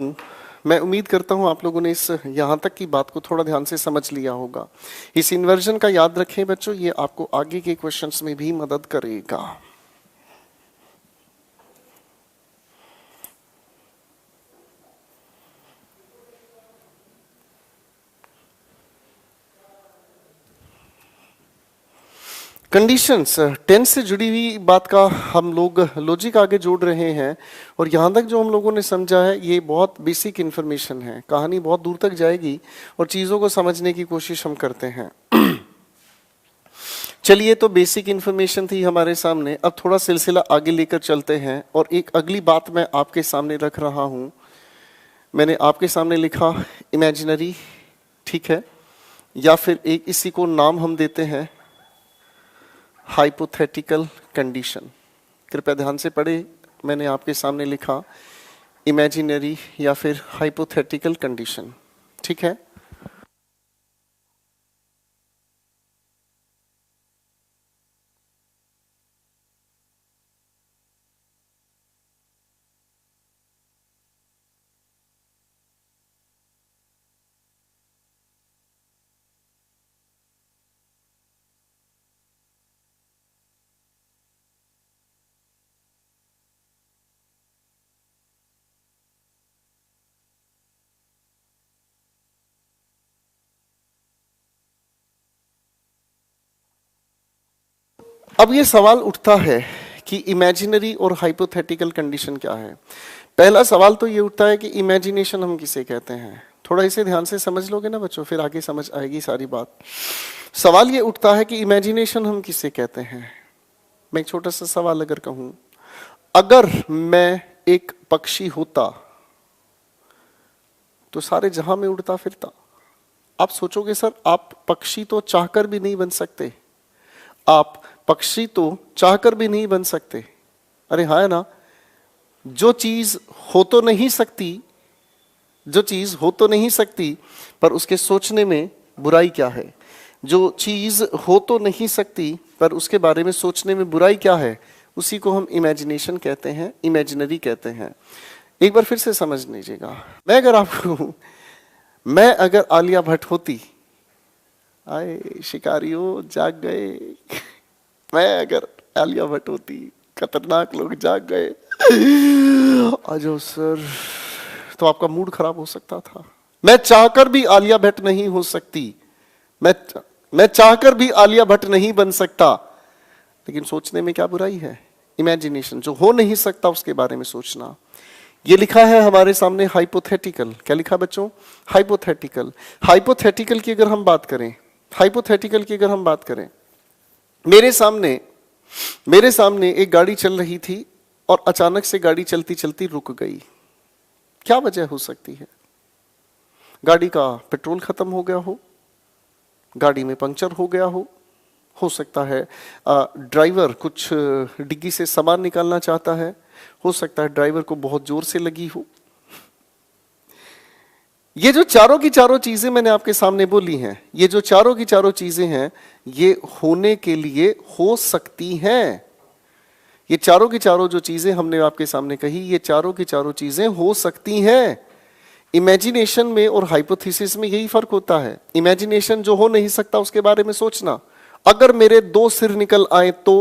मैं उम्मीद करता हूं आप लोगों ने इस यहाँ तक की बात को थोड़ा ध्यान से समझ लिया होगा। इस इन्वर्जन का याद रखें बच्चों, ये आपको आगे के क्वेश्चंस में भी मदद करेगा। कंडीशंस, टेंस से जुड़ी हुई बात का हम लोग लॉजिक आगे जोड़ रहे हैं, और यहाँ तक जो हम लोगों ने समझा है ये बहुत बेसिक इन्फॉर्मेशन है। कहानी बहुत दूर तक जाएगी और चीज़ों को समझने की कोशिश हम करते हैं। चलिए, तो बेसिक इन्फॉर्मेशन थी हमारे सामने। अब थोड़ा सिलसिला आगे लेकर चलते हैं और एक अगली बात मैं आपके सामने रख रहा हूँ। मैंने आपके सामने लिखा इमेजिनरी, ठीक है, या फिर एक इसी को नाम हम देते हैं हाइपोथेटिकल कंडीशन। कृपया ध्यान से पढ़े, मैंने आपके सामने लिखा इमेजिनरी या फिर हाइपोथेटिकल कंडीशन, ठीक है। अब ये सवाल उठता है कि इमेजिनरी और हाइपोथेटिकल कंडीशन क्या है। पहला सवाल तो ये उठता है कि इमेजिनेशन हम किसे कहते हैं। थोड़ा इसे ध्यान से समझ लोगे ना बच्चों, फिर आगे समझ आएगी सारी बात। सवाल ये उठता है कि इमेजिनेशन हम किसे कहते हैं। मैं एक छोटा सा सवाल अगर कहूं, अगर मैं एक पक्षी होता तो सारे जहां में उड़ता फिरता। आप सोचोगे सर, आप पक्षी तो चाहकर भी नहीं बन सकते, आप पक्षी तो चाहकर भी नहीं बन सकते। अरे हाँ, है ना। जो चीज हो तो नहीं सकती, जो चीज हो तो नहीं सकती, पर उसके सोचने में बुराई क्या है। जो चीज हो तो नहीं सकती, पर उसके बारे में सोचने में बुराई क्या है, उसी को हम इमेजिनेशन कहते हैं, इमेजिनरी कहते हैं। एक बार फिर से समझ लीजिएगा। मैं अगर आलिया भट्ट होती, आए शिकारियों जाग गए। मैं अगर आलिया भट्ट होती, खतरनाक लोग जाग गए, आ जाओ सर, तो आपका मूड खराब हो सकता था। मैं चाहकर भी आलिया भट्ट नहीं हो सकती, मैं चाहकर भी आलिया भट्ट नहीं बन सकता, लेकिन सोचने में क्या बुराई है। इमेजिनेशन, जो हो नहीं सकता उसके बारे में सोचना। ये लिखा है हमारे सामने हाइपोथेटिकल। क्या लिखा बच्चों? हाइपोथेटिकल। हाइपोथेटिकल की अगर हम बात करें, हाइपोथेटिकल की अगर हम बात करें, मेरे सामने एक गाड़ी चल रही थी और अचानक से गाड़ी चलती चलती रुक गई। क्या वजह हो सकती है? गाड़ी का पेट्रोल खत्म हो गया हो, गाड़ी में पंक्चर हो गया हो सकता है ड्राइवर कुछ डिग्गी से सामान निकालना चाहता है, हो सकता है ड्राइवर को बहुत जोर से लगी हो। ये जो चारों की चारों चीजें मैंने आपके सामने बोली हैं, ये जो चारों की चारों चीजें हैं, ये होने के लिए हो सकती हैं। ये चारों की चारों जो चीजें हमने आपके सामने कही, ये चारों की चारों चीजें हो सकती हैं। इमेजिनेशन में और हाइपोथेसिस में यही फर्क होता है। इमेजिनेशन जो हो नहीं सकता उसके बारे में सोचना। अगर मेरे 2 सिर निकल आए तो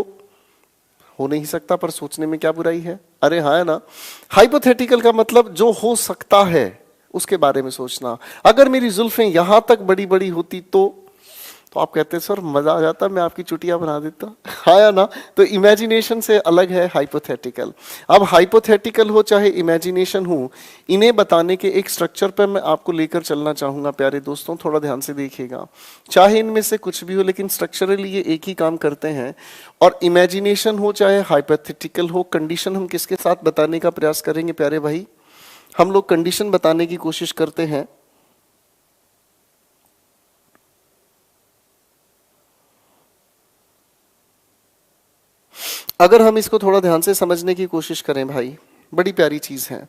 हो नहीं सकता, पर सोचने में क्या बुराई है। अरे हाँ, है ना। हाइपोथेटिकल का मतलब जो हो सकता है उसके बारे में सोचना। अगर मेरी जुल्फें यहां तक बड़ी बड़ी होती तो आप कहते हैं सर मजा आ जाता, मैं आपकी चुटिया बना देता। हाँ या ना। तो इमेजिनेशन से अलग है हाइपोथेटिकल। अब हाइपोथेटिकल हो चाहे इमेजिनेशन हो, इन्हें बताने के एक स्ट्रक्चर पर मैं आपको लेकर चलना चाहूंगा प्यारे दोस्तों, थोड़ा ध्यान से देखिएगा। चाहे इनमें से कुछ भी हो, लेकिन स्ट्रक्चरली ये एक ही काम करते हैं। और इमेजिनेशन हो चाहे हाइपोथेटिकल हो, कंडीशन हम किसके साथ बताने का प्रयास करेंगे प्यारे भाई? हम लोग कंडीशन बताने की कोशिश करते हैं। अगर हम इसको थोड़ा ध्यान से समझने की कोशिश करें भाई, बड़ी प्यारी चीज है।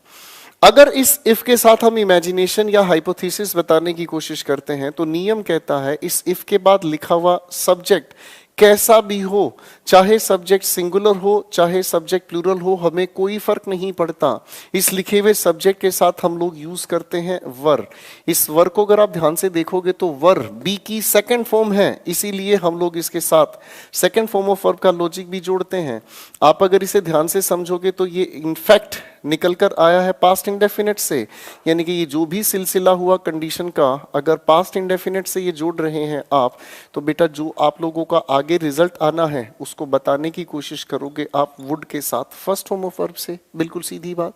अगर इस इफ के साथ हम इमेजिनेशन या हाइपोथेसिस बताने की कोशिश करते हैं, तो नियम कहता है इस इफ के बाद लिखा हुआ सब्जेक्ट कैसा भी हो, चाहे सब्जेक्ट सिंगुलर हो चाहे सब्जेक्ट प्लूरल हो, हमें कोई फर्क नहीं पड़ता। इस लिखे हुए सब्जेक्ट के साथ हम लोग यूज करते हैं वर। इस वर को अगर आप ध्यान से देखोगे तो वर बी की सेकंड फॉर्म है, इसीलिए हम लोग इसके साथ सेकंड फॉर्म ऑफ वर्ब का लॉजिक भी जोड़ते हैं। आप अगर इसे ध्यान से समझोगे तो ये इनफैक्ट निकल कर आया है पास्ट इंडेफिनिट से, यानी कि ये जो भी सिलसिला हुआ कंडीशन का, अगर पास्ट इंडेफिनिट से ये जोड़ रहे हैं आप, तो बेटा जो आप लोगों का आगे रिजल्ट आना है उसको बताने की कोशिश करोगे आप वुड के साथ फर्स्ट फॉर्म ऑफ वर्ब से। बिल्कुल सीधी बात।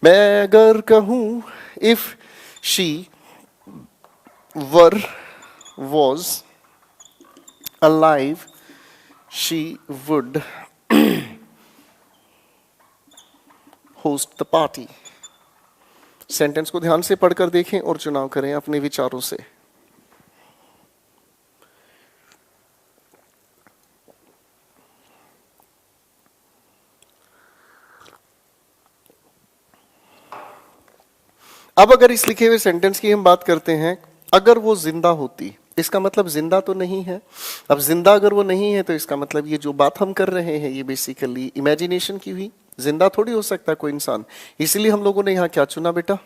मैं अगर कहूं if she were was alive she would host the party. Sentence को ध्यान से पढ़कर देखें और चुनाव करें अपने विचारों से। अब अगर इस लिखे हुए सेंटेंस की हम बात करते हैं, अगर वो जिंदा होती, इसका मतलब जिंदा तो नहीं है। अब जिंदा अगर वो नहीं है तो इसका मतलब ये जो बात हम कर रहे हैं ये बेसिकली इमेजिनेशन की हुई, जिंदा थोड़ी हो सकता कोई इंसान। इसलिए हम लोगों ने यहाँ क्या चुना बेटा,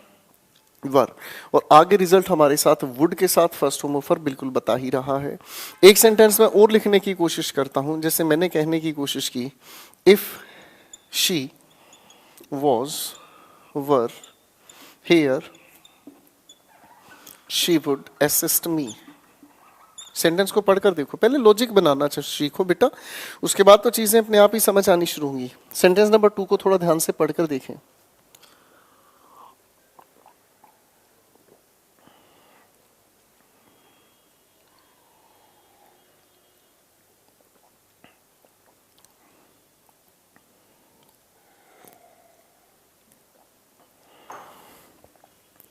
वर। और आगे रिजल्ट हमारे साथ वुड के साथ फर्स्ट फॉर्म ऑफ वर्ब बिल्कुल बता ही रहा है। एक सेंटेंस में और लिखने की कोशिश करता हूं, जैसे मैंने कहने की कोशिश की, if she was were here she would assist me। Sentence को पढ़कर देखो, पहले लॉजिक बनाना सीखो बेटा, उसके बाद तो चीजें अपने आप ही समझ आनी शुरू होंगी। सेंटेंस नंबर 2 को थोड़ा ध्यान से पढ़कर देखें।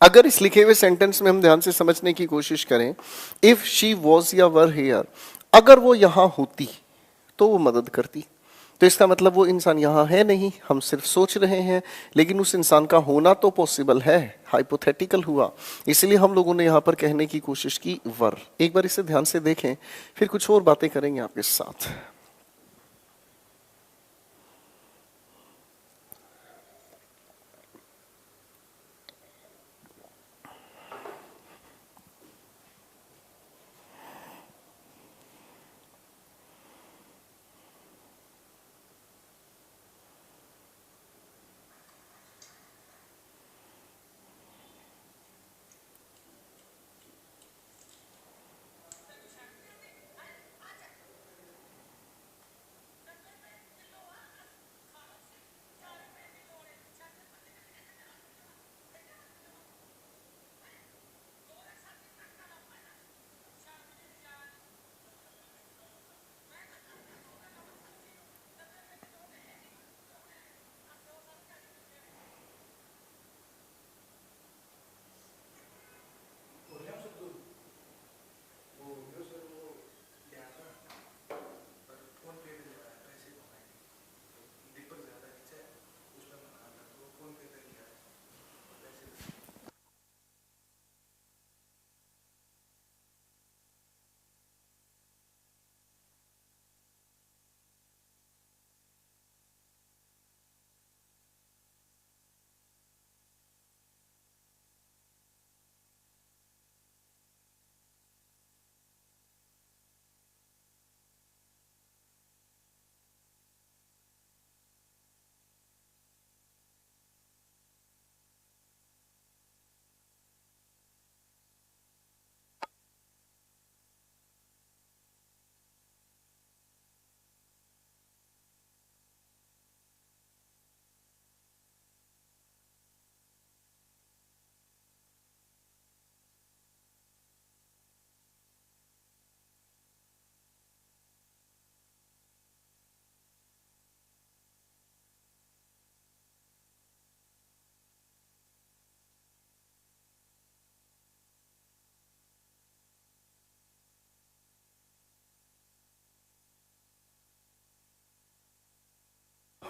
अगर इस लिखे हुए सेंटेंस में हम ध्यान से समझने की कोशिश करें, इफ शी वॉज या वर हियर, अगर वो यहां होती तो वो मदद करती, तो इसका मतलब वो इंसान यहां है नहीं, हम सिर्फ सोच रहे हैं, लेकिन उस इंसान का होना तो पॉसिबल है, हाइपोथेटिकल हुआ, इसलिए हम लोगों ने यहां पर कहने की कोशिश की वर। एक बार इसे ध्यान से देखें, फिर कुछ और बातें करेंगे आपके साथ।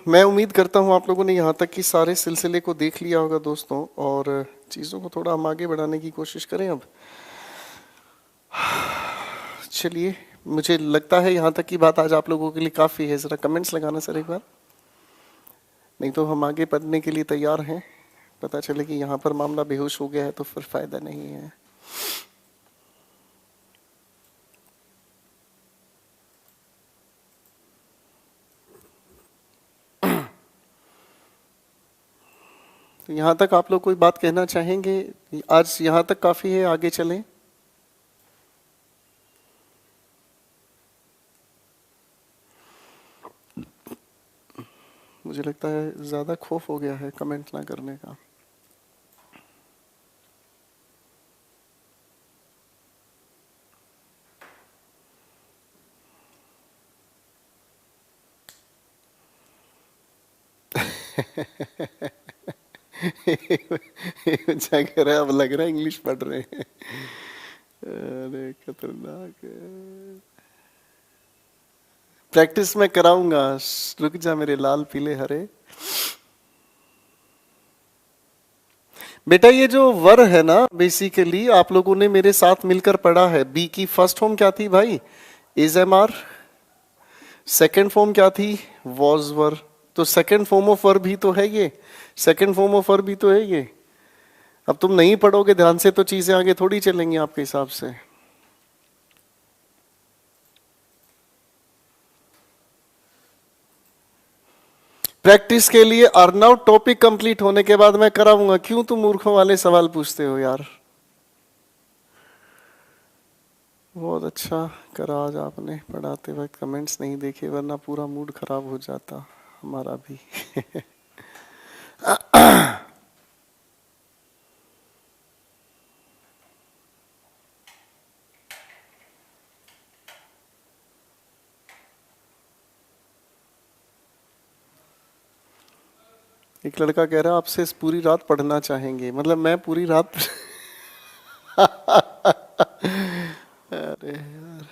मैं उम्मीद करता हूं आप लोगों ने यहाँ तक कि सारे सिलसिले को देख लिया होगा दोस्तों, और चीज़ों को थोड़ा हम आगे बढ़ाने की कोशिश करें। अब चलिए मुझे लगता है यहाँ तक की बात आज आप लोगों के लिए काफ़ी है। ज़रा कमेंट्स लगाना सर एक बार, नहीं तो हम आगे पढ़ने के लिए तैयार हैं। पता चले कि यहाँ पर मामला बेहोश हो गया है तो फिर फायदा नहीं है। तो यहाँ तक आप लोग कोई बात कहना चाहेंगे? आज यहाँ तक काफ़ी है, आगे चलें? मुझे लगता है ज़्यादा खौफ हो गया है कमेंट ना करने का। बच्चा कह रहा है अब लग रहा है इंग्लिश पढ़ रहे हैं। अरे खतरनाक है। प्रैक्टिस में कराऊंगा, रुक जा मेरे लाल पीले हरे। बेटा ये जो वर है ना, बेसिकली आप लोगों ने मेरे साथ मिलकर पढ़ा है। बी की फर्स्ट फॉर्म क्या थी भाई? Is am are. Second form क्या थी? Was were. तो सेकेंड फॉर्म ऑफ वर भी तो है ये, सेकेंड फॉर्म ऑफ वर भी तो है ये। अब तुम नहीं पढ़ोगे ध्यान से तो चीजें आगे थोड़ी चलेंगी आपके हिसाब से। प्रैक्टिस के लिए अर्नव टॉपिक कंप्लीट होने के बाद मैं कराऊंगा। क्यों तुम मूर्खों वाले सवाल पूछते हो यार? बहुत अच्छा करा आज आपने पढ़ाते वक्त कमेंट्स नहीं देखे, वरना पूरा मूड खराब हो जाता हमारा भी। एक लड़का कह रहा है आपसे पूरी रात पढ़ना चाहेंगे, मतलब मैं पूरी रात। अरे यार,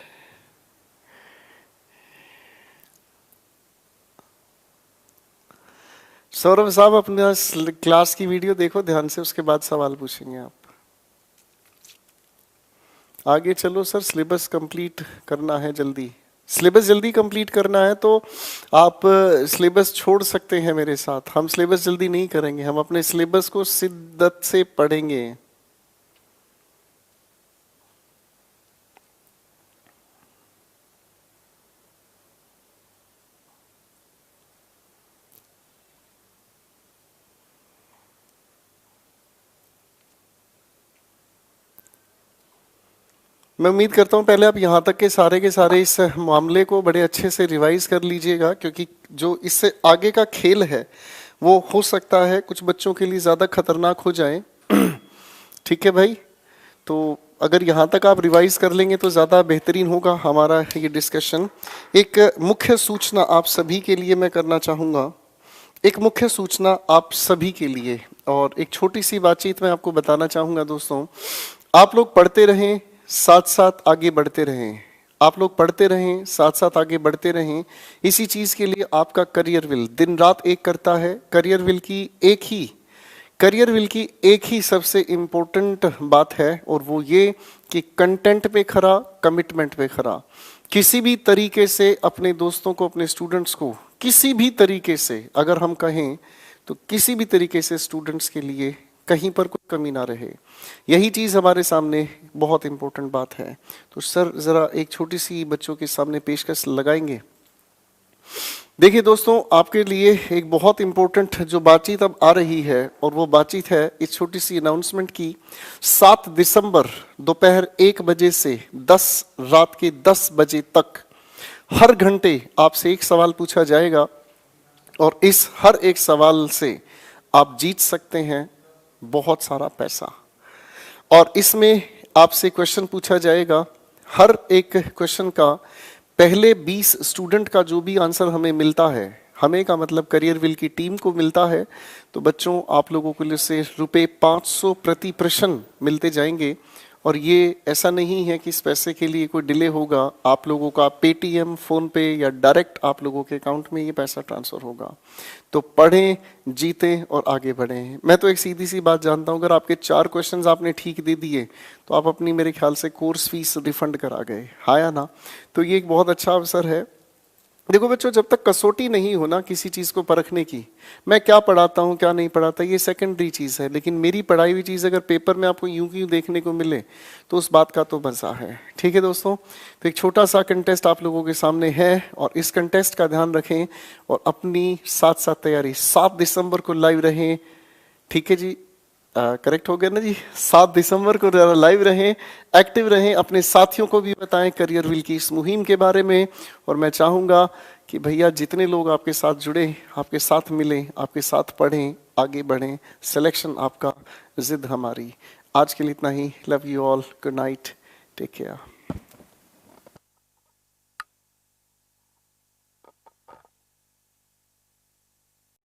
सौरभ साहब अपने क्लास की वीडियो देखो ध्यान से, उसके बाद सवाल पूछेंगे आप। आगे चलो सर, सिलेबस कंप्लीट करना है जल्दी। सिलेबस जल्दी कंप्लीट करना है तो आप सिलेबस छोड़ सकते हैं मेरे साथ। हम सिलेबस जल्दी नहीं करेंगे, हम अपने सिलेबस को शिद्दत से पढ़ेंगे। मैं उम्मीद करता हूं पहले आप यहाँ तक के सारे इस मामले को बड़े अच्छे से रिवाइज कर लीजिएगा, क्योंकि जो इससे आगे का खेल है वो हो सकता है कुछ बच्चों के लिए ज़्यादा खतरनाक हो जाए। ठीक है भाई, तो अगर यहाँ तक आप रिवाइज कर लेंगे तो ज़्यादा बेहतरीन होगा हमारा ये डिस्कशन। एक मुख्य सूचना आप सभी के लिए मैं करना चाहूँगा, एक मुख्य सूचना आप सभी के लिए, और एक छोटी सी बातचीत मैं आपको बताना चाहूँगा। दोस्तों, आप लोग पढ़ते रहें, साथ साथ आगे बढ़ते रहें। आप लोग पढ़ते रहें, साथ साथ आगे बढ़ते रहें। इसी चीज़ के लिए आपका करियर विल दिन रात एक करता है। करियर विल की एक ही सबसे इम्पोर्टेंट बात है, और वो ये कि कंटेंट पे खरा, कमिटमेंट पे खरा। किसी भी तरीके से अपने दोस्तों को, अपने स्टूडेंट्स को किसी भी तरीके से, अगर हम कहें तो किसी भी तरीके से स्टूडेंट्स के लिए कहीं पर कोई कमी ना रहे, यही चीज़ हमारे सामने बहुत इम्पोर्टेंट बात है। तो सर ज़रा एक छोटी सी बच्चों के सामने पेशकश लगाएंगे। देखिए दोस्तों, आपके लिए एक बहुत इम्पोर्टेंट जो बातचीत अब आ रही है, और वो बातचीत है इस छोटी सी अनाउंसमेंट की। 7 दिसंबर दोपहर 1 बजे से रात के 10 बजे तक हर घंटे आपसे एक सवाल पूछा जाएगा, और इस हर एक सवाल से आप जीत सकते हैं बहुत सारा पैसा। और इसमें आपसे क्वेश्चन पूछा जाएगा, हर एक क्वेश्चन का पहले 20 स्टूडेंट का जो भी आंसर हमें मिलता है, हमें का मतलब करियर विल की टीम को मिलता है, तो बच्चों आप लोगों के लिए से ₹500 प्रति प्रश्न मिलते जाएंगे। और ये ऐसा नहीं है कि इस पैसे के लिए कोई डिले होगा, आप लोगों का पेटीएम, फोन पे या डायरेक्ट आप लोगों के अकाउंट में ये पैसा ट्रांसफर होगा। तो पढ़ें, जीतें और आगे बढ़ें। मैं तो एक सीधी सी बात जानता हूँ, अगर आपके 4 क्वेश्चंस आपने ठीक दे दिए तो आप अपनी मेरे ख्याल से कोर्स फीस रिफंड करा गए, हाँ या ना? तो ये एक बहुत अच्छा अवसर है। देखो बच्चों, जब तक कसौटी नहीं हो ना किसी चीज़ को परखने की, मैं क्या पढ़ाता हूँ क्या नहीं पढ़ाता ये सेकेंडरी चीज़ है, लेकिन मेरी पढ़ाई हुई चीज़ अगर पेपर में आपको यूं क्यों देखने को मिले तो उस बात का तो मज़ा है। ठीक है दोस्तों, तो एक छोटा सा कंटेस्ट आप लोगों के सामने है और इस कंटेस्ट का ध्यान रखें और अपनी साथ साथ तैयारी, 7 दिसंबर को लाइव रहें। ठीक है जी, करेक्ट हो गया ना जी? 7 दिसंबर को लाइव रहें, एक्टिव रहें, अपने साथियों को भी बताएं करियर व्हील की इस मुहिम के बारे में। और मैं चाहूँगा कि भैया जितने लोग आपके साथ जुड़े, आपके साथ मिलें, आपके साथ पढ़ें, आगे बढ़ें, सिलेक्शन आपका, जिद हमारी। आज के लिए इतना ही। Love you all, good night, take care.